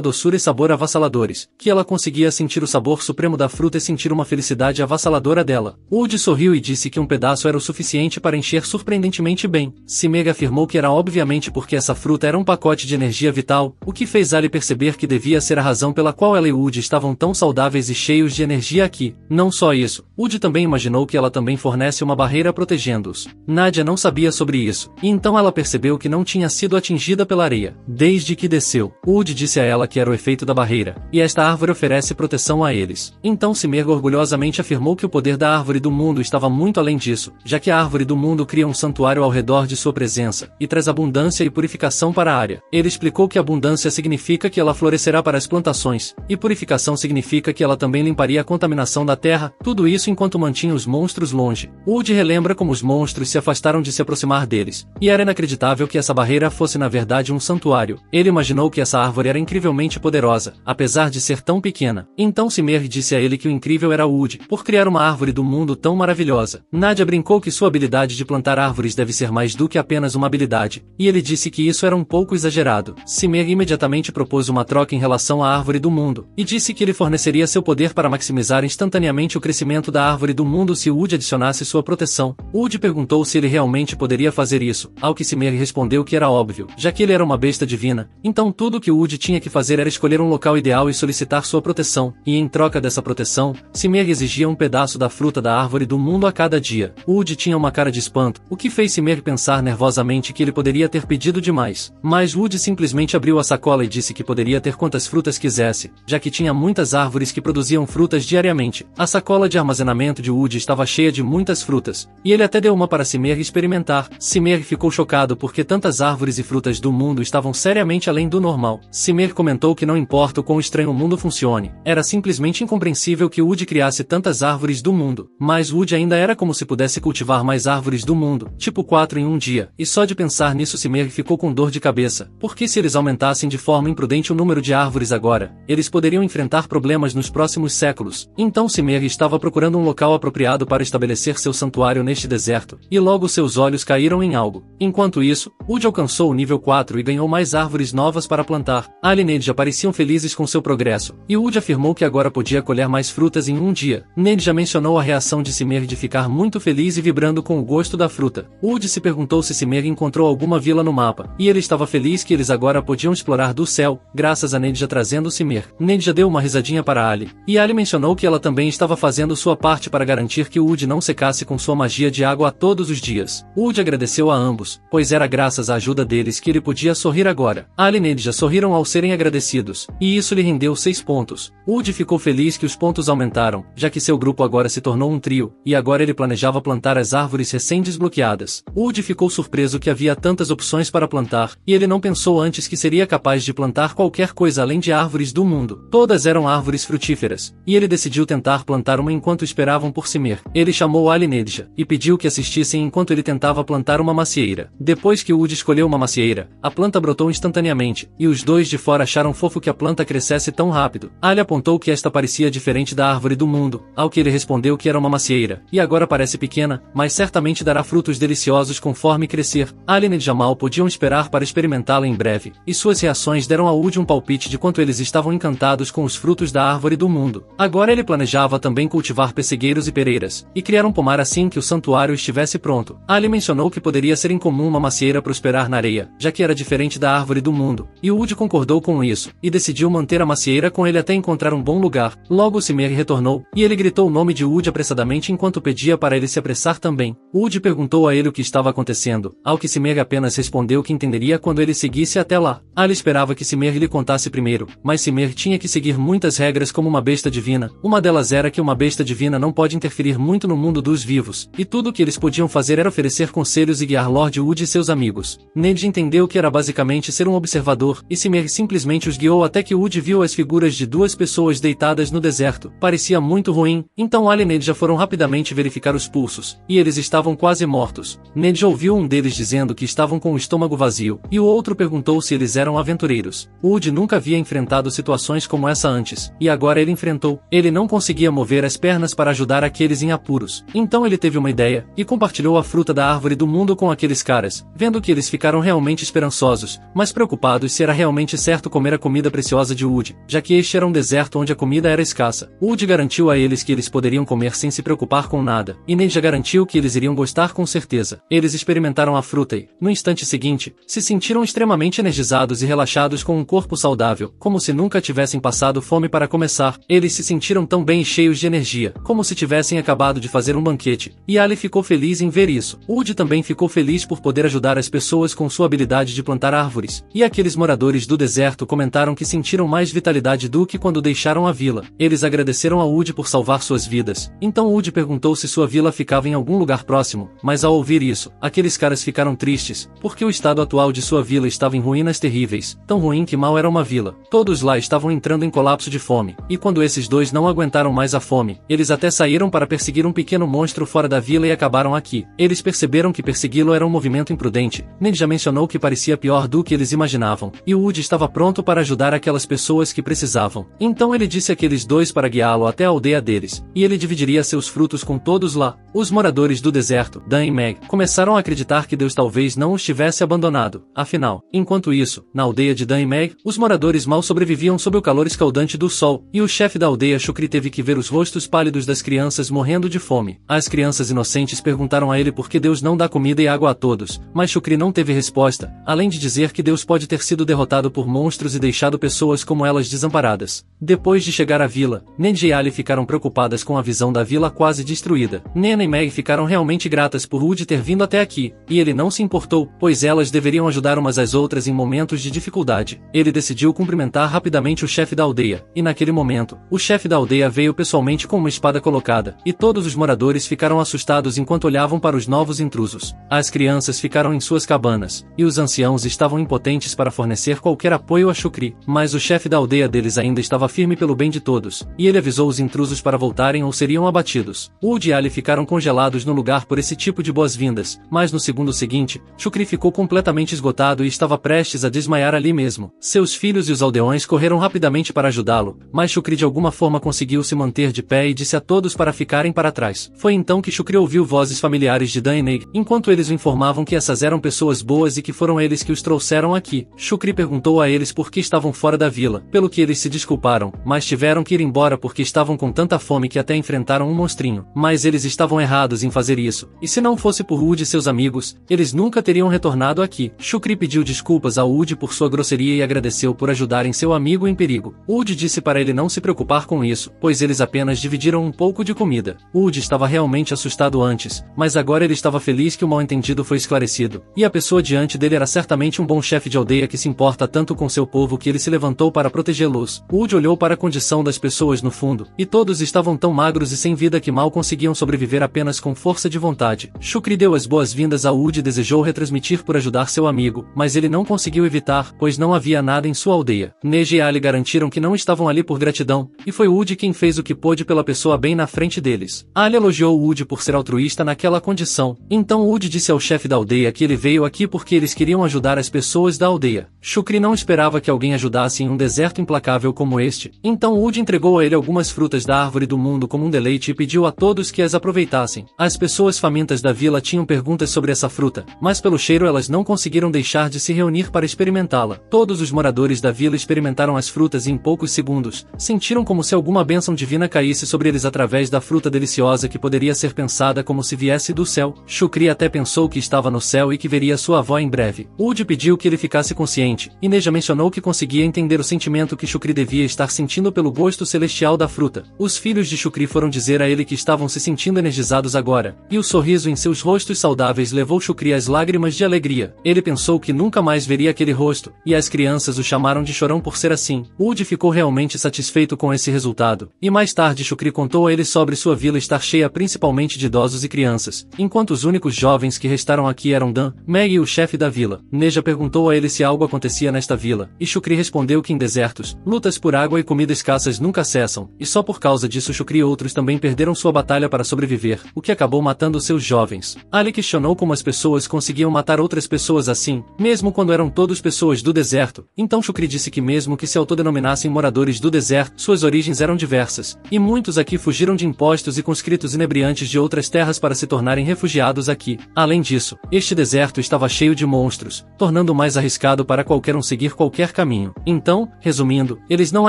doçura e sabor avassaladores, que ela conseguia sentir o sabor supremo da fruta e sentir uma felicidade avassaladora dela. Woody sorriu e disse que um pedaço era o suficiente para encher surpreendentemente bem. Simeg afirmou que era obviamente porque essa fruta era um pacote de energia vital, o que fez Ali perceber que devia ser a razão pela qual ela e Woody estavam tão saudáveis e cheios de energia aqui. Não só isso, Woody também imaginou que ela também fornece uma barreira protegendo-os. Nadia não sabia sobre isso, e então ela percebeu que não tinha sido atingida pela areia, desde que desceu. Woody disse a ela que era o efeito da barreira, e esta árvore oferece proteção a eles. Então Simeg orgulhosamente afirmou que o poder da árvore do mundo estava muito além disso, já que a árvore do mundo cria um santuário ao redor de sua presença, e traz abundância e purificação para a área. Ele explicou que abundância significa que ela florescerá para as plantações, e purificação significa que ela também limparia a contaminação da terra, tudo isso enquanto mantinha os monstros longe. Woody relembra como os monstros se afastaram de se aproximar deles, e era inacreditável que essa barreira fosse na verdade um santuário. Ele imaginou que essa árvore era incrivelmente poderosa, apesar de ser tão pequena. Então Simeg disse a ele que o incrível era Woody, por criar uma árvore do mundo tão maravilhosa. Nadia brincou que sua habilidade de plantar árvores deve ser mais do que apenas uma habilidade, e ele disse que isso era um pouco exagerado. Simeg imediatamente propôs uma troca em relação à árvore do mundo, e disse que ele forneceria seu poder para maximizar instantaneamente o crescimento da árvore do mundo se Woody adicionasse sua proteção. Woody perguntou se ele realmente poderia fazer isso, ao que Simeg respondeu que era óbvio, já que ele era uma besta divina, então tudo que Woody tinha que fazer era escolher um local ideal e solicitar sua proteção, e em troca dessa proteção, Simeg exigia um pedaço da fruta da árvore do mundo a cada dia. Woody tinha uma cara de espanto, o que fez Simeg pensar nervosamente que ele poderia ter pedido demais. Mas Woody simplesmente abriu a sacola e disse que poderia ter quantas frutas quisesse, já que tinha muitas árvores que produziam frutas diariamente. A sacola de armazenamento de Woody estava cheia de muitas frutas, e ele até deu uma para Simeg experimentar. Simeg ficou chocado porque tantas árvores e frutas do mundo estavam seriamente além do normal. Simeg comentou que não importa o quão estranho o mundo funcione, era simplesmente incompreensível que Woody criasse tantas árvores do mundo. Mas Woody ainda era como se pudesse cultivar mais árvores do mundo, tipo 4 em um dia, e só de pensar nisso Simeg ficou com dor de cabeça, porque se eles aumentassem de forma imprudente o número de árvores agora, eles poderiam enfrentar problemas nos próximos séculos. Então Simeg estava procurando um local apropriado para estabelecer seu santuário neste deserto, e logo seus olhos caíram em algo. Enquanto isso, Woody alcançou o nível 4 e ganhou mais árvores novas para plantar. Ali e Nedja pareciam felizes com seu progresso, e Woody afirmou que agora podia colher mais frutas em um dia. Nedja mencionou a reação de Simeg de ficar muito feliz e vibrando com o gosto da fruta. Woody se perguntou se Simeg encontrou alguma vila no mapa, e ele estava feliz que eles agora podiam explorar do céu, graças a Nedja trazendo Simeg. Nedja deu uma risadinha para Ali, e Ali mencionou que ela também estava fazendo sua parte para garantir que Woody não secasse com sua magia de água todos os dias. Woody agradeceu a ambos, pois era graças à ajuda deles que ele podia sorrir agora. Ali e Nedja sorriram ao serem agradecidos, e isso lhe rendeu 6 pontos. Woody ficou feliz que os pontos aumentaram, já que seu grupo agora se tornou um trio, e agora ele planejava plantar as árvores recém-desbloqueadas. Woody ficou surpreso que havia tantas opções para plantar, e ele não pensou antes que seria capaz de plantar qualquer coisa além de árvores do mundo. Todas eram árvores frutíferas, e ele decidiu tentar plantar uma enquanto esperavam por Simeg. Ele chamou Ali e Nedja, e pediu que assistissem enquanto ele tentava plantar uma macieira. Depois que Woody escolheu uma macieira, a planta brotou instantaneamente, e os dois de fora acharam fofo que a planta crescesse tão rápido. Ali apontou que esta parecia diferente da árvore do mundo, ao que ele respondeu que era uma macieira, e agora parece pequena, mas certamente dará frutos deliciosos conforme crescer. Ali e Nedja mal podiam esperar para experimentá-la em breve, e suas reações deram a Woody um palpite de quanto eles estavam encantados com os frutos da árvore do mundo. Agora ele planejava também cultivar pessegueiros e pereiras, e criar um pomar assim que o santuário estivesse pronto. Ali mencionou que poderia ser incomum uma macieira prosperar na areia, já que era diferente da árvore do mundo, e Woody concordou com isso, e decidiu manter a macieira com ele até encontrar um bom lugar. Logo Simeg retornou, e ele gritou o nome de Woody apressadamente enquanto pedia para ele se apressar também. Woody perguntou a ele o que estava acontecendo, ao que Simeg apenas respondeu que entenderia quando ele seguisse até lá. Ali esperava que Simeg lhe contasse primeiro, mas Simeg tinha que seguir muitas regras como uma besta divina. Uma delas era que uma besta divina não pode interferir muito no mundo dos vivos, e tudo o que eles podiam fazer era oferecer conselhos e guiar Lord Woody e seus amigos. Nedja entendeu que era basicamente ser um observador, e Simeg simplesmente os guiou até que Woody viu as figuras de duas pessoas deitadas no deserto. Parecia muito ruim, então Ali e Nedja foram rapidamente verificar os pulsos, e eles estavam quase mortos. Nedja ouviu um deles dizendo que estavam com o estômago vazio, e o outro perguntou se eles eram aventureiros. Woody nunca havia enfrentado situações como essa antes, e agora ele enfrentou. Ele não conseguia mover as pernas para ajudar aqueles em apuros. Então ele teve uma ideia, e compartilhou a fruta da árvore do mundo com aqueles caras, vendo que eles ficaram realmente esperançosos, mas preocupados se era realmente certo comer a comida preciosa de Wood, já que este era um deserto onde a comida era escassa. Wood garantiu a eles que eles poderiam comer sem se preocupar com nada, e Neja garantiu que eles iriam gostar com certeza. Eles experimentaram a fruta e, no instante seguinte, se sentiram extremamente energizados e relaxados com um corpo saudável, como se nunca tivessem passado fome para começar. Eles se sentiram tão bem e cheios de energia, como se tivessem acabado de fazer um banquete, e Ali ficou feliz em ver isso. Wood também ficou feliz por poder ajudar as pessoas com sua habilidade de plantar árvores, e aqueles moradores do deserto comentaram que sentiram mais vitalidade do que quando deixaram a vila. Eles agradeceram a Wood por salvar suas vidas, então Wood perguntou se sua vila ficava em algum lugar próximo, mas ao ouvir isso, aqueles caras ficaram tristes, porque o estado atual de sua vila estava em ruínas terríveis, tão ruim que mal era uma vila. Todos lá estavam entrando em colapso de fome, e quando esses dois não aguentaram mais a fome, eles até saíram para perseguir um pequeno monstro fora da vila e acabaram aqui. Eles perceberam que persegui-lo era um movimento imprudente. Ned já mencionou que parecia pior do que eles imaginavam, e Wood estava pronto para ajudar aquelas pessoas que precisavam. Então ele disse àqueles dois para guiá-lo até a aldeia deles, e ele dividiria seus frutos com todos lá. Os moradores do deserto, Dan e Meg, começaram a acreditar que Deus talvez não os tivesse abandonado. Afinal, enquanto isso, na aldeia de Dan e Meg, os moradores mal sobreviviam sob o calor escaldante do sol, e o chefe da aldeia Shukri teve que ver os rostos pálidos das crianças morrendo de fome. As crianças inocentes perguntaram a ele por que Deus não dá comida e água a todos, mas Shukri não teve resposta, além de dizer que Deus pode ter sido derrotado por monstros e deixado pessoas como elas desamparadas. Depois de chegar à vila, Ned e Ali ficaram preocupadas com a visão da vila quase destruída. Nena e Meg ficaram realmente gratas por Wood ter vindo até aqui, e ele não se importou, pois elas deveriam ajudar umas às outras em momentos de dificuldade. Ele decidiu cumprimentar rapidamente o chefe da aldeia, e naquele momento, o chefe da aldeia veio pessoalmente com uma espada colocada, e todos os moradores ficaram assustados enquanto olhavam para os novos intrusos. As crianças ficaram em suas cabanas, e os anciãos estavam impotentes para fornecer qualquer apoio a Shukri, mas o chefe da aldeia deles ainda estava firme pelo bem de todos, e ele avisou os intrusos para voltarem ou seriam abatidos. Wood e Ali ficaram congelados no lugar por esse tipo de boas-vindas, mas no segundo seguinte, Shukri ficou completamente esgotado e estava prestes a desmaiar ali mesmo. Seus filhos e os aldeões correram rapidamente para ajudá-lo, mas Shukri de alguma forma conseguiu se manter de pé e disse a todos para ficarem para trás. Foi então que Shukri ouviu vozes familiares de Dan e Meg, enquanto eles o informavam que essas eram pessoas boas e que foram eles que os trouxeram aqui. Shukri perguntou a eles por que estavam fora da vila, pelo que eles se desculparam, mas tiveram que ir embora porque estavam com tanta fome que até enfrentaram um monstrinho. Mas eles estavam errados em fazer isso, e se não fosse por Wood e seus amigos, eles nunca teriam retornado aqui. Shukri pediu desculpas a Wood por sua grosseria e agradeceu por ajudarem seu amigo em perigo. Wood disse para ele não se preocupar com isso, pois eles apenas dividiram um pouco de comida. Wood estava realmente assustado antes, mas agora ele estava feliz que o mal-entendido foi esclarecido, e a pessoa diante dele era certamente um bom chefe de aldeia que se importa tanto com seu povo que ele se levantou para protegê-los. Wood olhou para a condição das pessoas no fundo, e todos estavam tão magros e sem vida que mal conseguiam sobreviver apenas com força de vontade. Shukri deu as boas-vindas a Wood e desejou retransmitir por ajudar seu amigo, mas ele não conseguiu evitar, pois não havia nada em sua aldeia. Neji e Ali garantiram que não estavam ali por gratidão, e foi Wood quem fez o que pôde pela pessoa bem na frente deles. Ali elogiou Wood por ser altruísta naquela condição. Então Wood disse ao chefe da aldeia que ele veio aqui porque eles queriam ajudar as pessoas da aldeia. Shukri não esperava que alguém ajudasse em um deserto implacável como este, então Wood entregou a ele algumas frutas da árvore do mundo como um deleite e pediu a todos que as aproveitassem. As pessoas famintas da vila tinham perguntas sobre essa fruta, mas pelo cheiro elas não conseguiram deixar de se reunir para experimentá-la. Todos os moradores da vila experimentaram as frutas e em poucos segundos, sentiram como se alguma bênção divina caísse sobre eles através da fruta deliciosa que poderia ser pensada como se viesse do céu. Shukri até pensou que estava no céu e que veria sua avó em breve. Wood pediu que ele ficasse consciente, e Neja mencionou que conseguia entender o sentimento que Shukri devia estar sentindo pelo gosto celestial da fruta. Os filhos de Shukri foram dizer a ele que estavam se sentindo energizados agora, e o sorriso em seus rostos saudáveis levou Shukri às lágrimas de alegria. Ele pensou que nunca mais veria aquele rosto, e as crianças o chamaram de chorão por ser assim. Wood ficou realmente satisfeito com esse resultado, e mais tarde Shukri contou a ele sobre sua vila estar cheia principalmente de idosos e crianças, enquanto os únicos jovens que restaram aqui eram Dan, Meg e o chefe da vila. Neja perguntou a ele se algo acontecia nesta vila, e Shukri respondeu que em desertos, lutas por água e comida escassas nunca cessam, e só por causa disso Shukri e outros também perderam sua batalha para sobreviver, o que acabou matando seus jovens. Ali questionou como as pessoas conseguiam matar outras pessoas assim, mesmo quando eram todos pessoas do deserto. Então Shukri disse que mesmo que se autodenominassem moradores do deserto, suas origens eram diversas, e muitos aqui fugiram de impostos e conscritos inebriantes de outras terras para se tornarem refugiados aqui. Além disso, este deserto estava cheio de monstros, tornando mais arriscado para qualquer um seguir qualquer caminho. Então, resumindo, eles não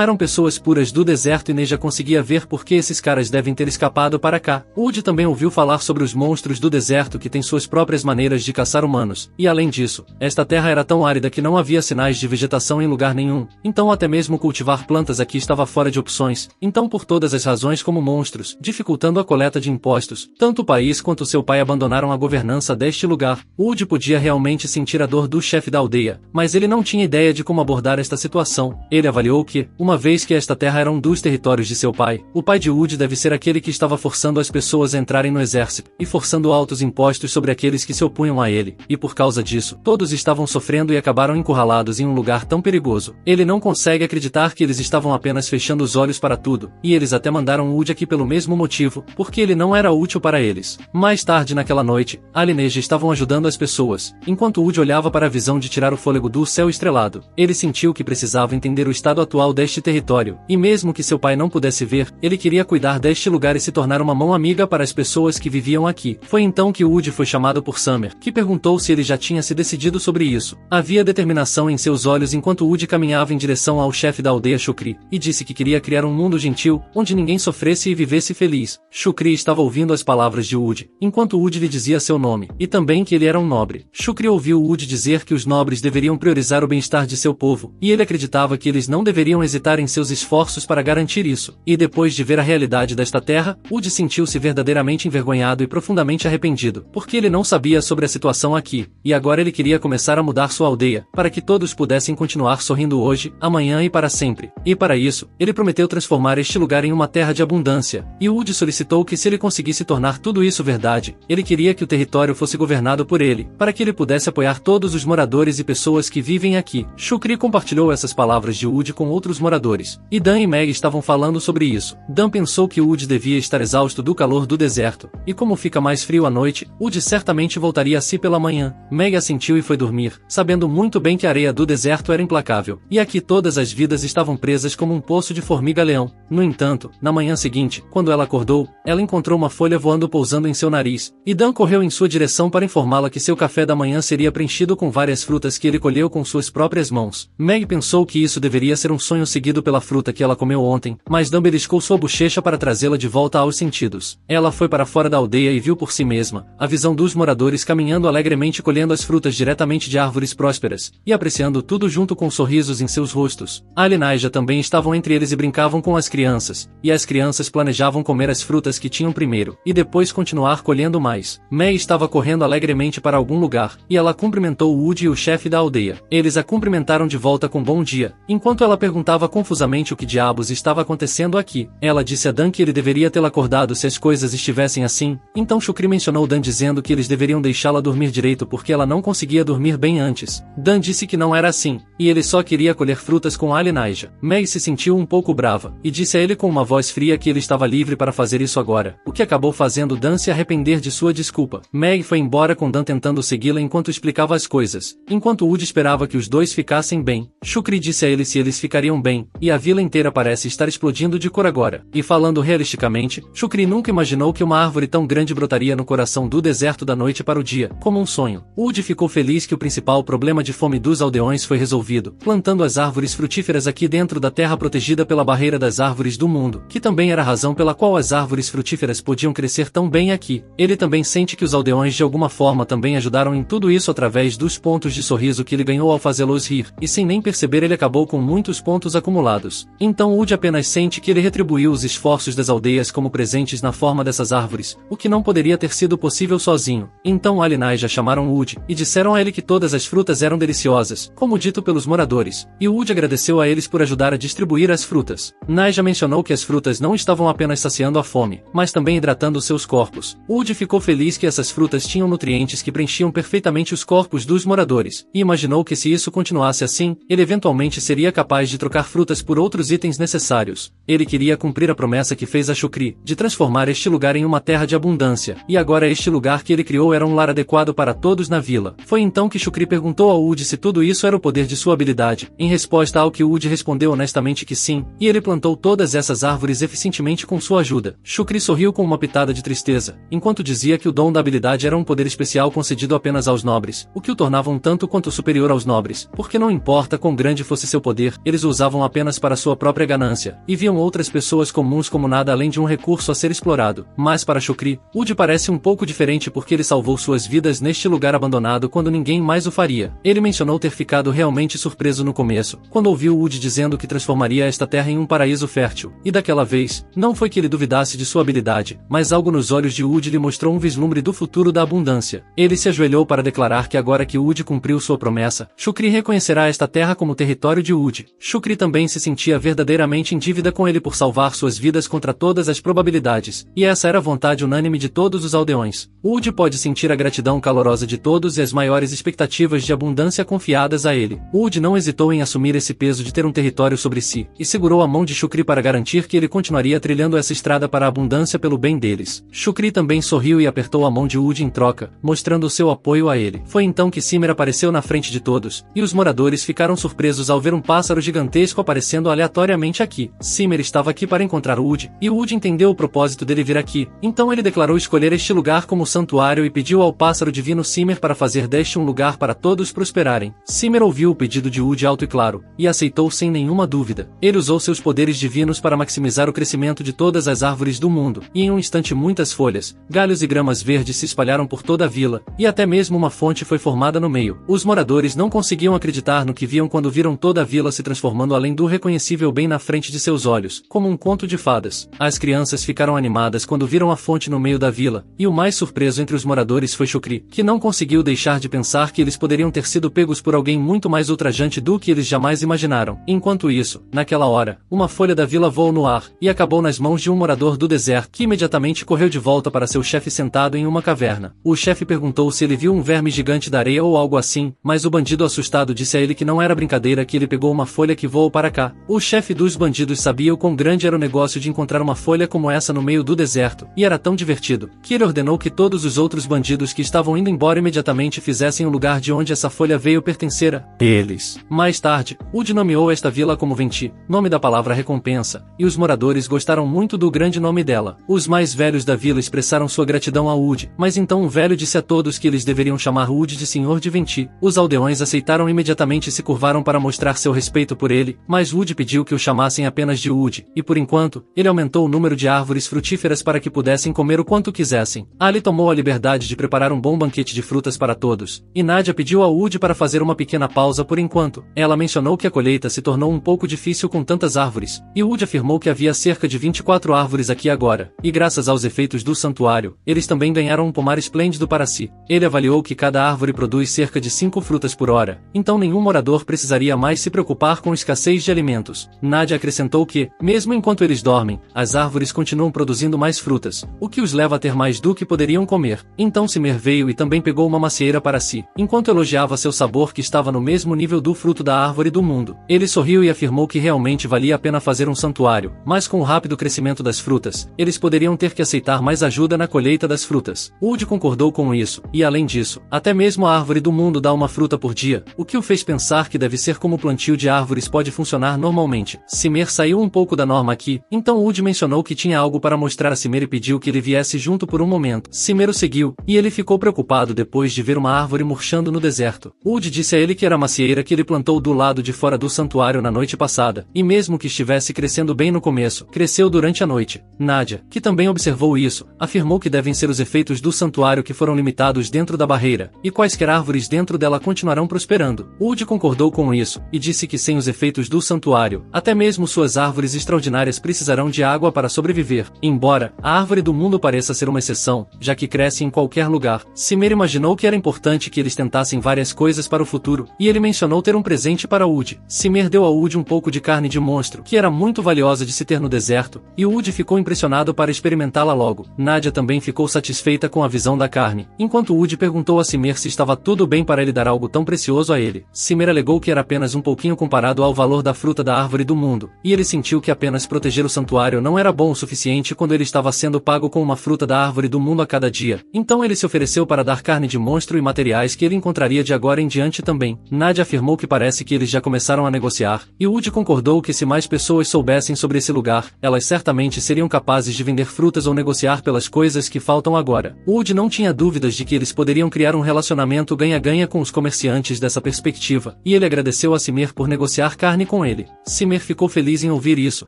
eram pessoas puras do deserto e Neja conseguia ver por que esses caras devem ter escapado para cá. Woody também ouviu falar sobre os monstros do deserto que têm suas próprias maneiras de caçar humanos, e além disso, esta terra era tão árida que não havia sinais de vegetação em lugar nenhum, então até mesmo cultivar plantas aqui estava fora de opções, então por todas as razões como monstros, dificultando a coleta de impostos, tanto o país quanto seu pai abandonaram a governança deste lugar. Woody podia realmente sentir a dor do chefe da aldeia, mas ele não tinha ideia de como abordar esta situação. Ele avaliou que, uma vez que esta terra era um dos territórios de seu pai, o pai de Woody deve ser aquele que estava forçando as pessoas a entrarem no exército, e forçando altos impostos sobre aqueles que se opunham a ele, e por causa disso, todos estavam sofrendo e acabaram encurralados em um lugar tão perigoso. Ele não consegue acreditar que eles estavam apenas fechando os olhos para tudo, e eles até mandaram Woody aqui pelo mesmo motivo, porque ele não era útil para eles. Mais tarde naquela noite, Ali e Neja estavam ajudando as pessoas, enquanto Woody olhava para a visão de tirar o fôlego do céu estrelado. Ele sentiu que precisava entender o estado atual deste território, e mesmo que seu pai não pudesse ver, ele queria cuidar deste lugar e se tornar uma mão amiga para as pessoas que viviam aqui. Foi então que Woody foi chamado por Summer, que perguntou se ele já tinha se decidido sobre isso. Havia determinação em seus olhos enquanto Woody caminhava em direção ao chefe da aldeia Shukri, e disse que queria criar um mundo gentil, onde ninguém sofresse e vivesse feliz. Shukri estava ouvindo as palavras de Woody, enquanto Woody lhe dizia seu nome, e também que ele era um nobre. Shukri ouviu Woody dizer que os nobres deveriam priorizar o bem-estar de seu povo, e ele acreditava que eles não deveriam hesitar em seus esforços para garantir isso. E depois de ver a realidade desta terra, Woody sentiu-se verdadeiramente envergonhado e profundamente arrependido, porque ele não sabia sobre a situação aqui, e agora ele queria começar a mudar sua aldeia, para que todos pudessem continuar sorrindo hoje, amanhã e para sempre. E para isso, ele prometeu transformar este lugar em uma terra de abundância, e Woody solicitou que se ele conseguisse tornar tudo isso verdade, ele queria que o território fosse governado por ele, para que ele pudesse apoiar todos os moradores e pessoas que vivem aqui. Shukri compartilhou essas palavras de Woody com outros moradores, e Dan e Meg estavam falando sobre isso. Dan pensou que Woody devia estar exausto do calor do deserto, e como fica mais frio à noite, Woody certamente voltaria a si pela manhã. Meg assentiu e foi dormir, sabendo muito bem que a areia do deserto era implacável, e aqui todas as vidas estavam presas como um poço de formiga-leão. No entanto, na manhã seguinte, quando ela acordou, ela encontrou uma folha voando pousando em seu nariz, e Dan correu em sua direção para informá-la que seu café da manhã seria preenchido com várias frutas que ele colheu com suas próprias mãos. Meg pensou que isso deveria ser um sonho seguido pela fruta que ela comeu ontem, mas Dan beliscou sua bochecha para trazê-la de volta aos sentidos. Ela foi para fora da aldeia e viu por si mesma a visão dos moradores caminhando alegremente colhendo as frutas diretamente de árvores prósperas, e apreciando tudo junto com sorrisos em seus rostos. Ali e Naija também estavam entre eles e brincavam com as crianças, e as crianças planejavam comer as frutas que tinham primeiro, e depois continuar colhendo mais. Meg estava correndo alegremente para algum lugar, e ela cumprimentou Woody e o chefe da aldeia. Eles a cumprimentaram de volta com bom dia, enquanto ela perguntava confusamente o que diabos estava acontecendo aqui. Ela disse a Dan que ele deveria tê-la acordado se as coisas estivessem assim, então Shukri mencionou Dan dizendo que eles deveriam deixá-la dormir direito porque ela não conseguia dormir bem antes. Dan disse que não era assim, e ele só queria colher frutas com Ali e Naija. Meg se sentiu um pouco brava, e disse a ele com uma voz fria que ele estava livre para fazer isso agora, o que acabou fazendo Dan se arrepender de sua desculpa. Meg foi embora com Dan tentando segui-la enquanto explicava as coisas, enquanto Woody esperava que os dois ficassem bem. Shukri disse a ele se eles ficariam bem, e a vila inteira parece estar explodindo de cor agora. E falando realisticamente, Shukri nunca imaginou que uma árvore tão grande brotaria no coração do deserto da noite para o dia, como um sonho. Woody ficou feliz que o principal problema de fome dos aldeões foi resolvido, plantando as árvores frutíferas aqui dentro da terra protegida pela barreira das árvores do mundo, que também era a razão pela qual as árvores frutíferas podiam crescer tão bem aqui. Ele também sente que os aldeões de alguma forma também ajudaram em tudo isso através dos pontos de sorriso que ele ganhou ao fazê-los rir, e sem nem perceber ele acabou com muitos pontos acumulados. Então Woody apenas sente que ele retribuiu os esforços das aldeias como presentes na forma dessas árvores, o que não poderia ter sido possível sozinho. Então Ali e Naija chamaram Woody, e disseram a ele que todas as frutas eram deliciosas, como dito pelos moradores, e Woody agradeceu a eles por ajudar a distribuir as frutas. Naija mencionou que as frutas não estavam apenas saciando a fome, mas também hidratando seus corpos. Woody ficou feliz que essas frutas tinham nutrientes que preenchiam perfeitamente os corpos dos moradores, e imaginou que se isso continuasse assim, ele eventualmente seria capaz de trocar frutas por outros itens necessários. Ele queria cumprir a promessa que fez a Shukri, de transformar este lugar em uma terra de abundância, e agora este lugar que ele criou era um lar adequado para todos na vila. Foi então que Shukri perguntou a Woody se tudo isso era o poder de sua habilidade, em resposta ao que Woody respondeu honestamente que sim, e ele plantou todas essas árvores eficientemente com sua ajuda. Shukri sorriu com uma pitada de tristeza, enquanto dizia que o dom da habilidade era um poder especial concedido apenas aos nobres, o que o tornava um tanto quanto superior aos nobres, porque não importa quão grande fosse seu poder, eles o usavam apenas para sua própria ganância, e viam outras pessoas comuns como nada além de um recurso a ser explorado. Mas para Shukri, Wood parece um pouco diferente porque ele salvou suas vidas neste lugar abandonado quando ninguém mais o faria. Ele mencionou ter ficado realmente surpreso no começo, quando ouviu Wood dizendo que transformaria esta terra em um paraíso fértil, e daquela vez, não foi que ele duvidasse de sua habilidade, mas algo nos olhos de Wood lhe mostrou um vislumbre do futuro da abundância. Ele se ajoelhou para declarar que agora que Wood cumpriu sua promessa, Shukri reconhecerá esta terra como território de Wood. Shukri também se sentia verdadeiramente em dívida com ele por salvar suas vidas contra todas as probabilidades, e essa era a vontade unânime de todos os aldeões. Wood pode sentir a gratidão calorosa de todos e as maiores expectativas de abundância confiadas a ele. Wood não hesitou em assumir esse peso de ter um território sobre si, e segurou a mão de Shukri para garantir que ele continuaria trilhando essa estrada para a abundância pelo bem deles. Shukri também sorriu e apertou a mão de Wood em troca, mostrando seu apoio a ele. Foi então que Simmer apareceu na frente de todos, e os moradores ficaram surpresos ao ver um pássaro gigantesco aparecendo aleatoriamente aqui. Simmer estava aqui para encontrar Wood, e Wood entendeu o propósito dele vir aqui, então ele declarou escolher este lugar como santuário e pediu ao pássaro divino Simmer para fazer deste um lugar para todos prosperarem. Simmer ouviu o pedido de Wood alto e claro, e aceitou sem nenhuma dúvida. Ele usou seus poderes divinos para maximizar o crescimento de todas as árvores do mundo, e em um instante muitas folhas, galhos e gramas verdes se espalharam por toda a vila, e até mesmo uma fonte foi formada no meio. Os moradores não conseguiam acreditar no que viam quando viram toda a vila se transformando além do reconhecível bem na frente de seus olhos, como um conto de fadas. As crianças ficaram animadas quando viram a fonte no meio da vila, e o mais surpreso entre os moradores foi Shukri, que não conseguiu deixar de pensar que eles poderiam ter sido pegos por alguém muito mais ultrajante do que eles jamais imaginaram. Enquanto isso, naquela hora, uma folha da vila voou no ar, e acabou nas mãos de um morador do deserto, que imediatamente correu de volta para seu chefe sentado em uma caverna. O chefe perguntou se ele viu um verme gigante da areia ou algo assim, mas o bandido assustado disse a ele que não era brincadeira, que ele pegou uma folha que voou para cá. O chefe dos bandidos sabia o quão grande era o negócio de encontrar uma folha como essa no meio do deserto, e era tão divertido, que ele ordenou que todos os outros bandidos que estavam indo embora imediatamente fizessem o lugar de onde essa folha veio pertencer a eles. Mais tarde, Wood nomeou esta vila como Venti, nome da palavra recompensa, e os moradores gostaram muito do grande nome dela. Os mais velhos da vila expressaram sua gratidão a Wood, mas então um velho disse a todos que eles deveriam chamar Wood de Senhor de Venti. Os aldeões aceitaram imediatamente e se curvaram para mostrar seu respeito por ele, mas Wood pediu que o chamassem apenas de Wood, e por enquanto, ele aumentou o número de árvores frutíferas para que pudessem comer o quanto quisessem. Ali tomou a liberdade de preparar um bom banquete de frutas para todos, e Nadia pediu a Wood para fazer uma pequena pausa por enquanto. Ela mencionou que a colheita se tornou um pouco difícil com tantas árvores, e Wood afirmou que havia cerca de 24 árvores aqui agora, e graças aos efeitos do santuário, eles também ganharam um pomar esplêndido para si. Ele avaliou que cada árvore produz cerca de 5 frutas por hora, então nenhum morador precisaria mais se preocupar com escassez de alimentos. Nadia acrescentou que, mesmo enquanto eles dormem, as árvores continuam produzindo mais frutas, o que os leva a ter mais do que poderiam comer. Então Simmer veio e também pegou uma macieira para si, enquanto elogiava seu sabor que estava no mesmo nível do fruto da árvore do mundo. Ele sorriu e afirmou que realmente valia a pena fazer um santuário, mas com o rápido crescimento das frutas, eles poderiam ter que aceitar mais ajuda na colheita das frutas. Wood concordou com isso, e além disso, até mesmo a árvore do mundo dá uma fruta por dia, o que o fez pensar que deve ser como o plantio de árvores pode funcionar normalmente. Simmer saiu um pouco da norma aqui, então Wood mencionou que tinha algo para mostrar a Simmer e pediu que ele viesse junto por um momento. Simmer o seguiu, e ele ficou preocupado depois de ver uma árvore murchando no deserto. Wood disse a ele que era a macieira que ele plantou do lado de fora do santuário na noite passada, e mesmo que estivesse crescendo bem no começo, cresceu durante a noite. Nadia, que também observou isso, afirmou que devem ser os efeitos do santuário que foram limitados dentro da barreira, e quaisquer árvores dentro dela continuarão prosperando. Wood concordou com isso, e disse que sem os efeitos do santuário, até mesmo suas árvores extraordinárias precisarão de água para sobreviver. Embora a árvore do mundo pareça ser uma exceção, já que cresce em qualquer lugar, Simmer imaginou que era importante que eles tentassem várias coisas para o futuro, e ele mencionou ter um presente para Wood. Simmer deu a Wood um pouco de carne de monstro, que era muito valiosa de se ter no deserto, e Wood ficou impressionado para experimentá-la logo. Nadia também ficou satisfeita com a visão da carne, enquanto Wood perguntou a Simmer se estava tudo bem para ele dar algo tão precioso a ele. Simmer alegou que era apenas um pouquinho comparado ao valor da fruta da árvore do mundo, e ele sentiu que apenas proteger o santuário não era bom o suficiente quando ele estava sendo pago com uma fruta da árvore do mundo a cada dia. Então ele se ofereceu para dar carne de monstro e materiais que ele encontraria de agora em diante também. Nadia afirmou que parece que eles já começaram a negociar, e Wood concordou que se mais pessoas soubessem sobre esse lugar, elas certamente seriam capazes de vender frutas ou negociar pelas coisas que faltam agora. Wood não tinha dúvidas de que eles poderiam criar um relacionamento ganha-ganha com os comerciantes dessa perspectiva, e ele agradeceu a Simir por negociar carne com ele. Simir ficou feliz em ouvir isso,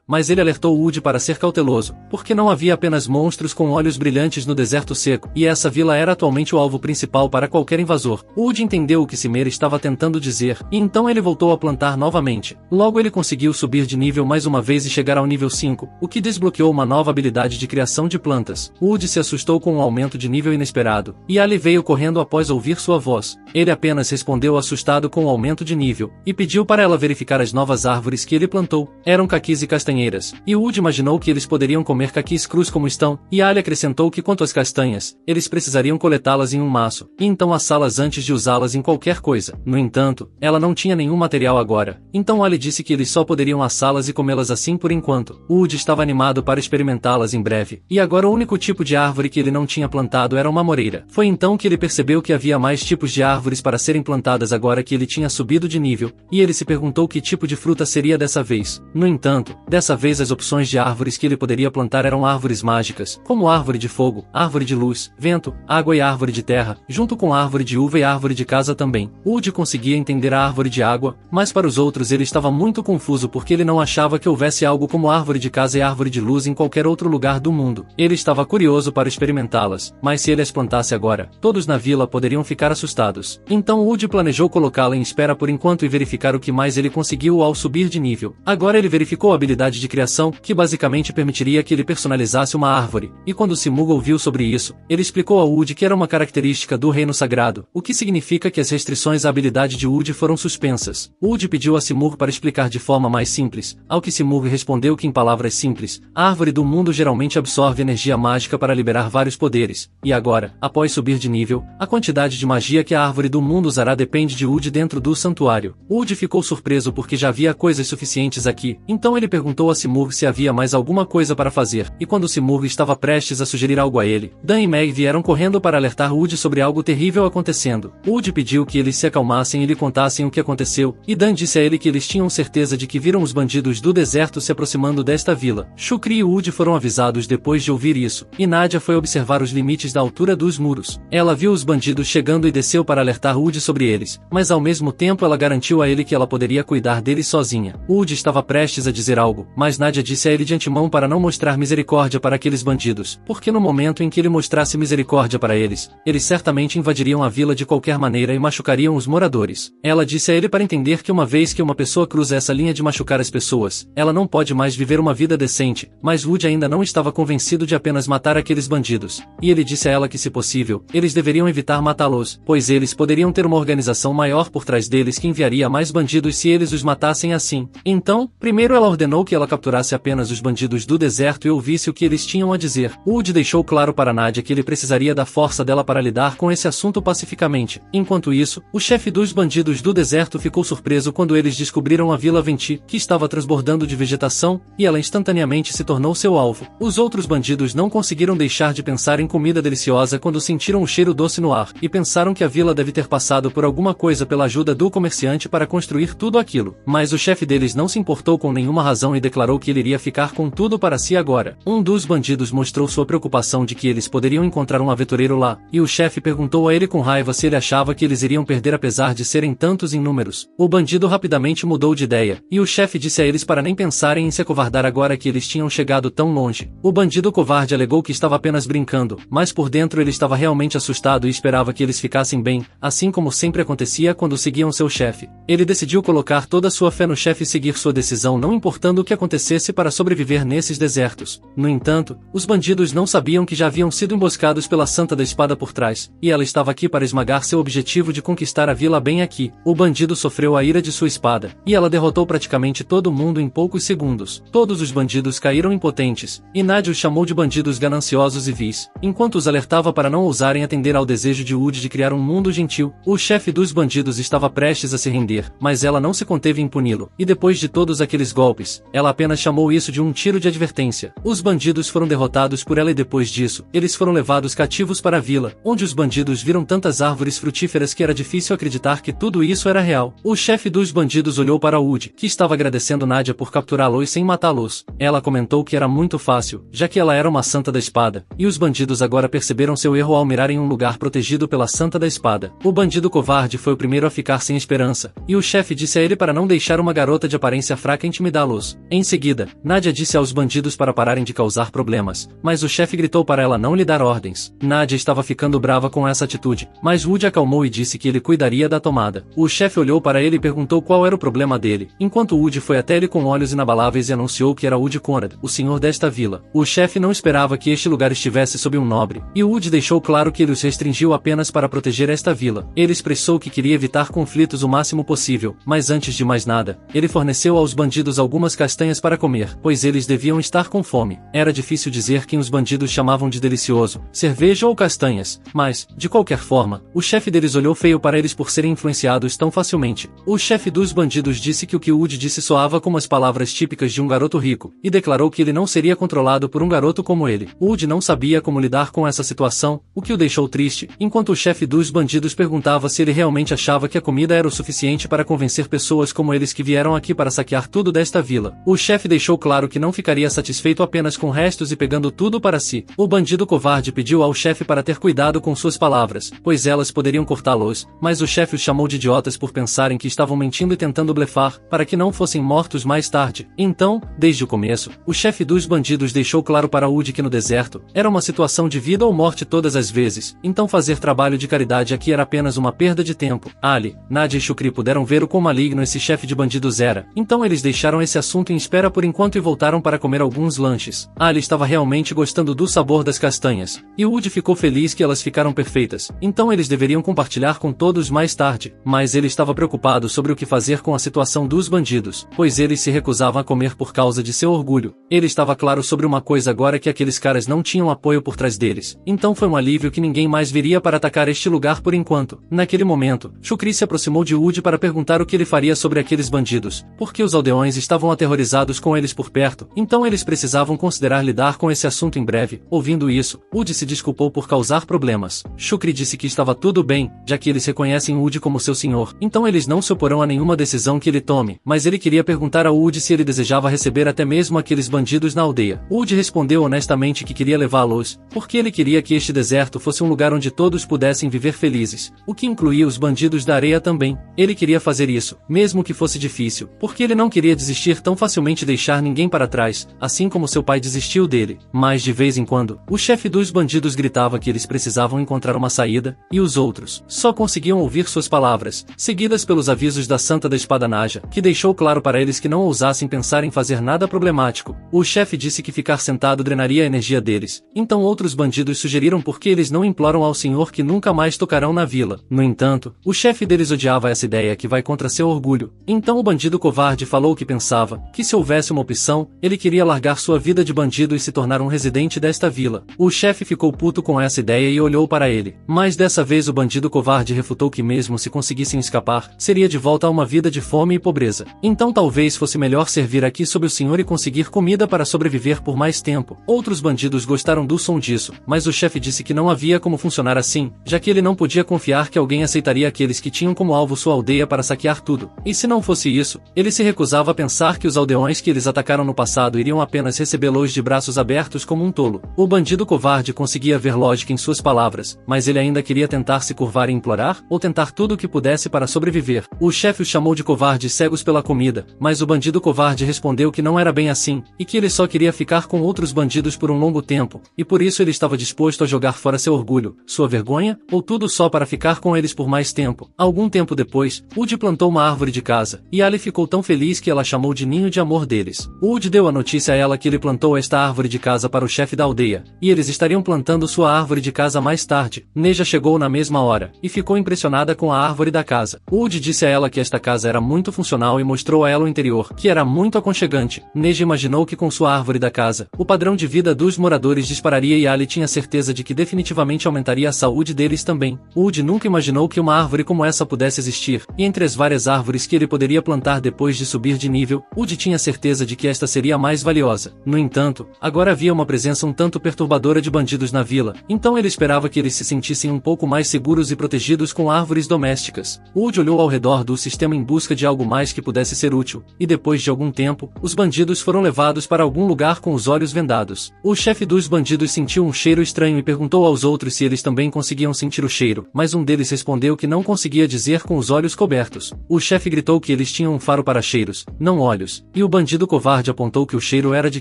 mas ele alertou Wood para ser cauteloso, porque não havia apenas monstros com olhos brilhantes no deserto seco, e essa vila era atualmente o alvo principal para qualquer invasor. Wood entendeu o que Simir estava tentando dizer, e então ele voltou a plantar novamente. Logo ele conseguiu subir de nível mais uma vez e chegar ao nível 5, o que desbloqueou uma nova habilidade de criação de plantas. Wood se assustou com um aumento de nível inesperado, e Ali veio correndo após ouvir sua voz. Ele apenas respondeu assustado com o aumento de nível, e pediu para ela verificar as novas árvores que ele plantou. Eram caquis e castanheiras, e Wood imaginou que eles poderiam comer caquis crus como estão, e Ali acrescentou que quanto às castanhas, eles precisariam coletá-las em um maço, e então assá-las antes de usá-las em qualquer coisa. No entanto, ela não tinha nenhum material agora, então Ali disse que eles só poderiam assá-las e comê-las assim por enquanto. Wood estava animado para experimentá-las em breve, e agora o único tipo de árvore que ele não tinha plantado era uma moreira. Foi então que ele percebeu que havia mais tipos de árvores para serem plantadas agora que ele tinha subido de nível, e ele se perguntou que tipo de fruta seria dessa vez. No entanto, dessa vez as opções de árvores que ele poderia plantar eram árvores mágicas, como árvore de fogo, árvore de luz, vento, água e árvore de terra, junto com árvore de uva e árvore de casa também. Wood conseguia entender a árvore de água, mas para os outros ele estava muito confuso porque ele não achava que houvesse algo como árvore de casa e árvore de luz em qualquer outro lugar do mundo. Ele estava curioso para experimentá-las, mas se ele as plantasse agora, todos na vila poderiam ficar assustados. Então Wood planejou colocá-la em espera por enquanto e verificar o que mais ele conseguiu ao subir de nível. Agora ele verificou a habilidade de criação, que basicamente permitiria que ele personalizasse uma árvore, e quando Simug ouviu sobre isso, ele explicou a Wood que era uma característica do Reino Sagrado, o que significa que as restrições à habilidade de Wood foram suspensas. Wood pediu a Simug para explicar de forma mais simples, ao que Simug respondeu que em palavras simples, a árvore do mundo geralmente absorve energia mágica para liberar vários poderes, e agora, após subir de nível, a quantidade de magia que a árvore do mundo usará depende de Wood dentro do santuário. Wood ficou surpreso porque já havia coisas suficientes aqui, então ele perguntou a Simug se havia mais alguma coisa para fazer, e quando Simug estava prestes a sugerir algo a ele, Dan e Meg vieram correndo para alertar Wood sobre algo terrível acontecendo. Wood pediu que eles se acalmassem e lhe contassem o que aconteceu, e Dan disse a ele que eles tinham certeza de que viram os bandidos do deserto se aproximando desta vila. Shukri e Wood foram avisados depois de ouvir isso, e Nadia foi observar os limites da altura dos muros. Ela viu os bandidos chegando e desceu para alertar Wood sobre eles, mas ao mesmo tempo ela garantiu a ele que ela poderia cuidar deles sozinha. Wood estava prestes a dizer algo, mas Nadia disse a ele de antemão para não mostrar misericórdia para aqueles bandidos, porque no momento em que ele mostrasse misericórdia para eles, eles certamente invadiriam a vila de qualquer maneira e machucariam os moradores. Ela disse a ele para entender que uma vez que uma pessoa cruza essa linha de machucar as pessoas, ela não pode mais viver uma vida decente, mas Wood ainda não estava convencido de apenas matar aqueles bandidos, e ele disse a ela que se possível, eles deveriam evitar matá-los, pois eles poderiam ter uma organização maior por trás deles que enviaria mais bandidos se eles os matassem assim. Então, primeiro ela ordenou que ela capturasse apenas os bandidos do deserto e ouvisse o que eles tinham a dizer. Wood deixou claro para Nadia que ele precisaria da força dela para lidar com esse assunto pacificamente. Enquanto isso, o chefe dos bandidos do deserto ficou surpreso quando eles descobriram a Vila Venti, que estava transbordando de vegetação, e ela instantaneamente se tornou seu alvo. Os outros bandidos não conseguiram deixar de pensar em comida deliciosa quando sentiram o cheiro doce no ar, e pensaram que a vila deve ter passado por alguma coisa pela ajuda do comerciante para construir tudo aquilo. Mas o chefe deles não se importou com nenhuma razão e declarou que ele iria ficar com tudo para si agora. Um dos bandidos mostrou sua preocupação de que eles poderiam encontrar um aventureiro lá, e o chefe perguntou a ele com raiva se ele achava que eles iriam perder apesar de serem tantos em números. O bandido rapidamente mudou de ideia, e o chefe disse a eles para nem pensarem em se acovardar agora que eles tinham chegado tão longe. O bandido covarde alegou que estava apenas brincando, mas por dentro ele estava realmente assustado e esperava que eles ficassem bem, assim como sempre acontecia quando seguiam seu chefe. Ele decidiu colocar toda sua fé no chefe e seguir sua decisão não importando o que acontecesse para sobreviver nesses desertos. No entanto, os bandidos não sabiam que já haviam sido emboscados pela Santa da Espada por trás, e ela estava aqui para esmagar seu objetivo de conquistar a vila bem aqui. O bandido sofreu a ira de sua espada, e ela derrotou praticamente todo mundo em poucos segundos. Todos os bandidos caíram impotentes, e Nadia os chamou de bandidos gananciosos e vis, enquanto os alertava para não ousarem atender ao desejo de Wood de criar um mundo gentil. O chefe dos bandidos estava prestes a se render, mas ela não se conteve em puni-lo, e depois de todos aqueles golpes, ela apenas chamou isso de um tiro de advertência. Os bandidos foram derrotados por ela e depois disso, eles foram levados cativos para a vila, onde os bandidos viram tantas árvores frutíferas que era difícil acreditar que tudo isso era real. O chefe dos bandidos olhou para Wood, que estava agradecendo Nadia por capturá-los sem matá-los. Ela comentou que era muito fácil, já que ela era uma santa da espada, e os bandidos agora perceberam seu erro ao mirar mirar em um lugar protegido pela Santa da Espada. O bandido covarde foi o primeiro a ficar sem esperança, e o chefe disse a ele para não deixar uma garota de aparência fraca intimidá-los. Em seguida, Nadia disse aos bandidos para pararem de causar problemas, mas o chefe gritou para ela não lhe dar ordens. Nadia estava ficando brava com essa atitude, mas Woody acalmou e disse que ele cuidaria da tomada. O chefe olhou para ele e perguntou qual era o problema dele, enquanto Woody foi até ele com olhos inabaláveis e anunciou que era Woody Conrad, o senhor desta vila. O chefe não esperava que este lugar estivesse sob um nobre, e Woody deixou claro que ele os restringiu apenas para proteger esta vila. Ele expressou que queria evitar conflitos o máximo possível, mas antes de mais nada, ele forneceu aos bandidos algumas castanhas para comer, pois eles deviam estar com fome. Era difícil dizer quem os bandidos chamavam de delicioso, cerveja ou castanhas, mas, de qualquer forma, o chefe deles olhou feio para eles por serem influenciados tão facilmente. O chefe dos bandidos disse que o que Woody disse soava como as palavras típicas de um garoto rico, e declarou que ele não seria controlado por um garoto como ele. Woody não sabia como lidar com essa situação, o que o deixou triste, enquanto o chefe dos bandidos perguntava se ele realmente achava que a comida era o suficiente para convencer pessoas como eles que vieram aqui para saquear tudo desta vila. O chefe deixou claro que não ficaria satisfeito apenas com restos e pegando tudo para si. O bandido covarde pediu ao chefe para ter cuidado com suas palavras, pois elas poderiam cortá-los, mas o chefe os chamou de idiotas por pensarem que estavam mentindo e tentando blefar, para que não fossem mortos mais tarde. Então, desde o começo, o chefe dos bandidos deixou claro para Woody que no deserto, era uma situação de vida ou morte todas as vezes, então fazer trabalho de caridade aqui era apenas uma perda de tempo. Ali, Nadia e Shukri puderam ver o quão maligno esse chefe de bandidos era, então eles deixaram esse assunto em espera por enquanto e voltaram para comer alguns lanches. Ali estava realmente gostando do sabor das castanhas, e Woody ficou feliz que elas ficaram perfeitas, então eles deveriam compartilhar com todos mais tarde, mas ele estava preocupado sobre o que fazer com a situação dos bandidos, pois eles se recusavam a comer por causa de seu orgulho. Ele estava claro sobre uma coisa agora, que aqueles caras não tinham apoio por trás deles, então foi um alívio que ninguém mais viria para atacar este lugar por enquanto. Naquele momento, Shukri se aproximou de Woody para perguntar o que ele faria sobre aqueles bandidos, porque os aldeões estavam aterrorizados com eles por perto, então eles precisavam considerar lidar com esse assunto em breve. Ouvindo isso, Woody se desculpou por causar problemas. Shukri disse que estava tudo bem, já que eles reconhecem Woody como seu senhor, então eles não se oporão a nenhuma decisão que ele tome, mas ele queria perguntar a Woody se ele desejava receber até mesmo aqueles bandidos na aldeia. Woody respondeu honestamente que queria levá-los, porque ele queria que este deserto fosse um lugar onde todos pudessem viver felizes, o que incluía os bandidos da areia também. Ele queria fazer isso, mesmo que fosse difícil, porque ele não queria desistir tão facilmente e deixar ninguém para trás, assim como seu pai desistiu dele. Mas de vez em quando, o chefe dos bandidos gritava que eles precisavam encontrar uma saída, e os outros só conseguiam ouvir suas palavras, seguidas pelos avisos da Santa da Espada Naja, que deixou claro para eles que não ousassem pensar em fazer nada problemático. O chefe disse que ficar sentado drenaria a energia deles, então outros bandidos sugeriram por que eles não imploram ao senhor que nunca mais tocarão na vila. No entanto, o chefe deles odiava essa ideia que vai contra seu orgulho, então o bandido covarde falou que pensava que se houvesse uma opção, ele queria largar sua vida de bandido e se tornar um residente desta vila. O chefe ficou puto com essa ideia e olhou para ele, mas dessa vez o bandido covarde refutou que mesmo se conseguissem escapar, seria de volta a uma vida de fome e pobreza. Então talvez fosse melhor servir aqui sob o senhor e conseguir comida para sobreviver por mais tempo. Outros bandidos gostaram do som disso, mas o chefe disse que não havia como funcionar assim, já que ele não podia confiar que alguém aceitaria aqueles que tinham como alvo sua aldeia para saquear tudo. E se não fosse isso, ele se recusava a pensar que os aldeões que eles atacaram no passado iriam apenas recebê-los de braços abertos como um tolo. O bandido covarde conseguia ver lógica em suas palavras, mas ele ainda queria tentar se curvar e implorar, ou tentar tudo o que pudesse para sobreviver. O chefe os chamou de covardes cegos pela comida, mas o bandido covarde respondeu que não era bem assim, e que ele só queria ficar com outros bandidos por um longo tempo, e por isso ele estava disposto a jogar fora seu orgulho, sua vergonha, ou tudo só para ficar com eles por mais tempo. Algum tempo depois, Woody plantou uma árvore de casa, e Ali ficou tão feliz que ela chamou de ninho de amor deles. Woody deu a notícia a ela que ele plantou esta árvore de casa para o chefe da aldeia, e eles estariam plantando sua árvore de casa mais tarde. Neja chegou na mesma hora, e ficou impressionada com a árvore da casa. Woody disse a ela que esta casa era muito funcional e mostrou a ela o interior, que era muito aconchegante. Neja imaginou que com sua árvore da casa, o padrão de vida dos moradores dispararia e Ali tinha certeza de que definitivamente aumentaria a saúde deles também. Woody nunca imaginou que uma árvore como essa pudesse existir, e entre as várias árvores que ele poderia plantar depois de subir de nível, Woody tinha certeza de que esta seria a mais valiosa. No entanto, agora havia uma presença um tanto perturbadora de bandidos na vila, então ele esperava que eles se sentissem um pouco mais seguros e protegidos com árvores domésticas. Woody olhou ao redor do sistema em busca de algo mais que pudesse ser útil, e depois de algum tempo, os bandidos foram levados para algum lugar com os olhos vendados. O chefe dos bandidos sentiu um cheiro estranho e perguntou aos outros se eles também conseguiam sentir o cheiro, mas um deles respondeu que não conseguia dizer com os olhos cobertos. O chefe gritou que eles tinham um faro para cheiros, não olhos, e o bandido covarde apontou que o cheiro era de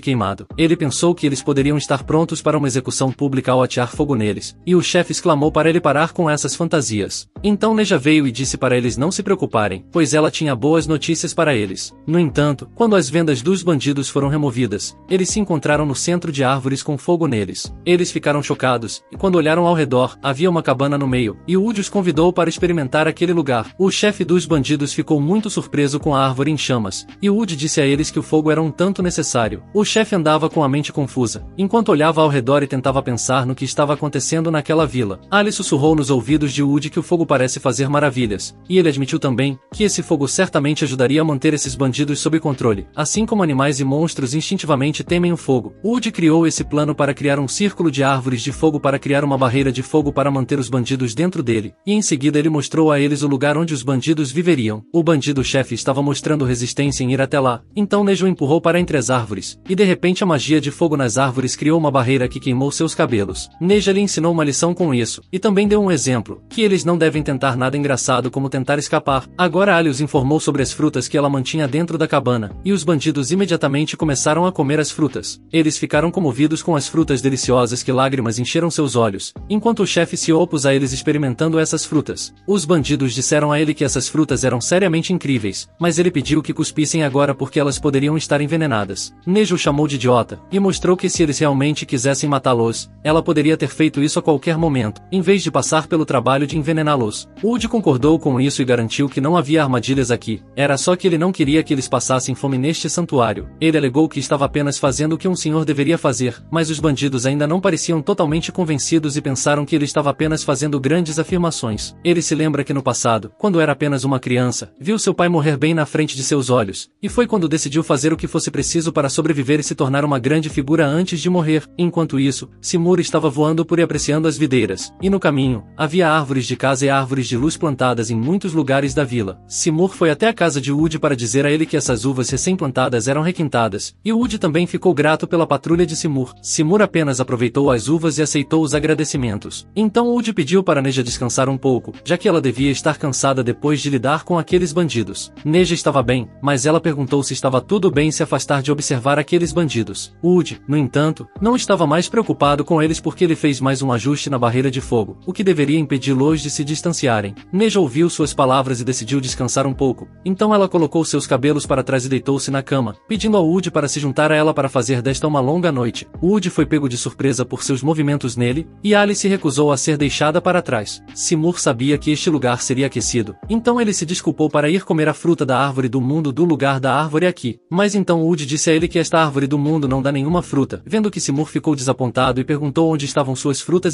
queimado. Ele pensou que eles poderiam estar prontos para uma execução pública ao atear fogo neles, e o chefe exclamou para ele parar com essas fantasias. Então Neja veio e disse para eles não se preocuparem, pois ela tinha boas notícias para eles. No entanto, quando as vendas dos bandidos foram removidas, eles se encontraram no centro de árvores com fogo neles. Eles ficaram chocados, e quando olharam ao redor, havia uma cabana no meio, e Woody os convidou para experimentar aquele lugar. O chefe dos bandidos ficou muito surpreso com a árvore em chamas, e Woody disse a eles que o fogo era um tanto necessário. O chefe andava com a mente confusa, enquanto olhava ao redor e tentava pensar no que estava acontecendo naquela vila. Ali sussurrou nos ouvidos de Woody que o fogo parece fazer maravilhas, e ele admitiu também que esse fogo certamente ajudaria a manter esses bandidos sob controle. Assim como animais e monstros instintivamente temem o fogo, Woody criou esse plano para criar um círculo de árvores de fogo para criar uma barreira de fogo para manter os bandidos dentro dele, e em seguida ele mostrou a eles o lugar onde os bandidos viveriam. O bandido-chefe estava mostrando resistência em ir até lá, então Nejo empurrou para entre as árvores, e de repente a magia de fogo nas árvores criou uma barreira que queimou seus cabelos. Neja lhe ensinou uma lição com isso, e também deu um exemplo, que eles não devem tentar nada engraçado como tentar escapar. Agora Ali os informou sobre as frutas que ela mantinha dentro da cabana, e os bandidos imediatamente começaram a comer as frutas. Eles ficaram comovidos com as frutas deliciosas que lágrimas encheram seus olhos, enquanto o chefe se opôs a eles experimentando essas frutas. Os bandidos disseram a ele que essas frutas eram seriamente incríveis, mas ele pediu que cuspissem agora porque elas poderiam estar envenenadas. Nejo o chamou de idiota, e mostrou que se eles realmente quisessem matá-los, ela poderia ter feito isso a qualquer momento, em vez de passar pelo trabalho de envenená-los. Woody concordou com isso e garantiu que não havia armadilhas aqui, era só que ele não queria que eles passassem fome neste santuário. Ele alegou que estava apenas fazendo o que um senhor deveria fazer, mas os bandidos ainda não pareciam totalmente convencidos e pensaram que ele estava apenas fazendo grandes afirmações. Ele se lembra que no passado, quando era apenas uma criança, viu seu pai morrer bem na frente de seus olhos, e foi quando decidiu fazer o que fosse preciso para sobreviver e se tornar uma grande figura antes de morrer. Enquanto isso, Simur estava voando por e apreciando as videiras, e no caminho, havia árvores de casa e árvores de luz plantadas em muitos lugares da vila. Simur foi até a casa de Woody para dizer a ele que essas uvas recém-plantadas eram requintadas, e Woody também ficou grato pela patrulha de Simur. Simur apenas aproveitou as uvas e aceitou os agradecimentos. Então Woody pediu para Neja descansar um pouco, já que ela devia estar cansada depois de lidar com aqueles bandidos. Neja estava bem, mas ela perguntou se estava tudo bem se afastar de observar aqueles bandidos. Woody, no entanto, não estava mais preocupado com eles porque ele fez mais um ajuste na barreira de fogo, o que deveria impedi-los de se distanciarem. Neja ouviu suas palavras e decidiu descansar um pouco. Então ela colocou seus cabelos para trás e deitou-se na cama, pedindo ao Woody para se juntar a ela para fazer desta uma longa noite. Woody foi pego de surpresa por seus movimentos nele, e Alice se recusou a ser deixada para trás. Simur sabia que este lugar seria aquecido, então ele se desculpou para ir comer a fruta da árvore do mundo do lugar da árvore aqui. Mas então Woody disse a ele que esta árvore do mundo não dá nenhuma fruta. Vendo que Simur ficou desapontado e perguntou onde estavam suas frutas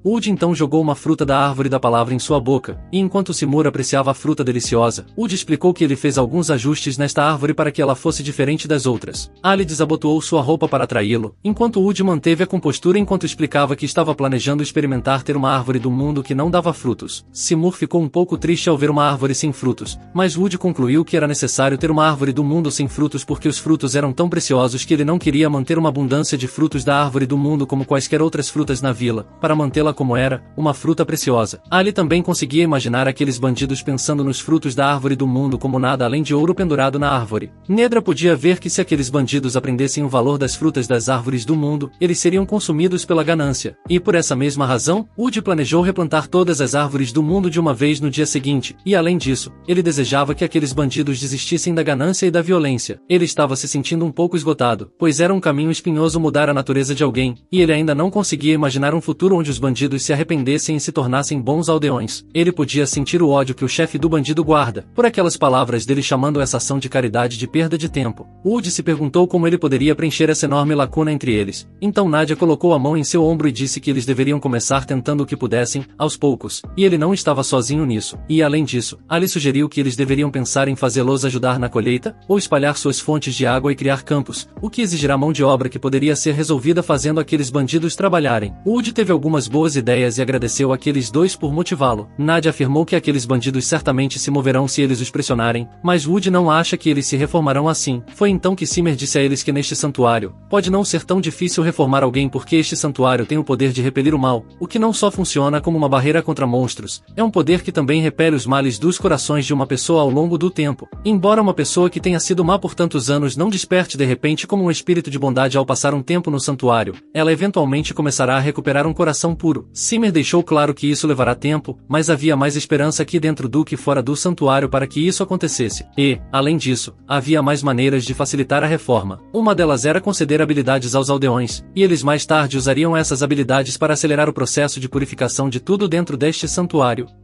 Woody então jogou uma fruta da árvore da palavra em sua boca, e enquanto Simur apreciava a fruta deliciosa, Woody explicou que ele fez alguns ajustes nesta árvore para que ela fosse diferente das outras. Ali desabotoou sua roupa para atraí-lo, enquanto Woody manteve a compostura enquanto explicava que estava planejando experimentar ter uma árvore do mundo que não dava frutos. Simur ficou um pouco triste ao ver uma árvore sem frutos, mas Woody concluiu que era necessário ter uma árvore do mundo sem frutos porque os frutos eram tão preciosos que ele não queria manter uma abundância de frutos da árvore do mundo como quaisquer outras frutas na vila, para mantê-la como era, uma fruta preciosa. Ali também conseguia imaginar aqueles bandidos pensando nos frutos da árvore do mundo como nada além de ouro pendurado na árvore. Nedra podia ver que se aqueles bandidos aprendessem o valor das frutas das árvores do mundo, eles seriam consumidos pela ganância. E por essa mesma razão, Woody planejou replantar todas as árvores do mundo de uma vez no dia seguinte, e além disso, ele desejava que aqueles bandidos desistissem da ganância e da violência. Ele estava se sentindo um pouco esgotado, pois era um caminho espinhoso mudar a natureza de alguém, e ele ainda não conseguia imaginar um futuro onde os bandidos se arrependessem e se tornassem bons aldeões. Ele podia sentir o ódio que o chefe do bandido guarda, por aquelas palavras dele chamando essa ação de caridade de perda de tempo. Woody se perguntou como ele poderia preencher essa enorme lacuna entre eles. Então Nadia colocou a mão em seu ombro e disse que eles deveriam começar tentando o que pudessem, aos poucos, e ele não estava sozinho nisso. E além disso, Ali sugeriu que eles deveriam pensar em fazê-los ajudar na colheita, ou espalhar suas fontes de água e criar campos, o que exigirá mão de obra que poderia ser resolvida fazendo aqueles bandidos trabalharem. Woody teve algumas boas ideias e agradeceu aqueles dois por motivá-lo. Nadia afirmou que aqueles bandidos certamente se moverão se eles os pressionarem, mas Woody não acha que eles se reformarão assim. Foi então que Simmer disse a eles que neste santuário, pode não ser tão difícil reformar alguém porque este santuário tem o poder de repetir repelir o mal, o que não só funciona como uma barreira contra monstros, é um poder que também repele os males dos corações de uma pessoa ao longo do tempo. Embora uma pessoa que tenha sido má por tantos anos não desperte de repente como um espírito de bondade ao passar um tempo no santuário, ela eventualmente começará a recuperar um coração puro. Zimmer deixou claro que isso levará tempo, mas havia mais esperança aqui dentro do que fora do santuário para que isso acontecesse. E, além disso, havia mais maneiras de facilitar a reforma. Uma delas era conceder habilidades aos aldeões, e eles mais tarde usariam essas habilidades para acelerar o processo de purificação de tudo dentro deste santuário.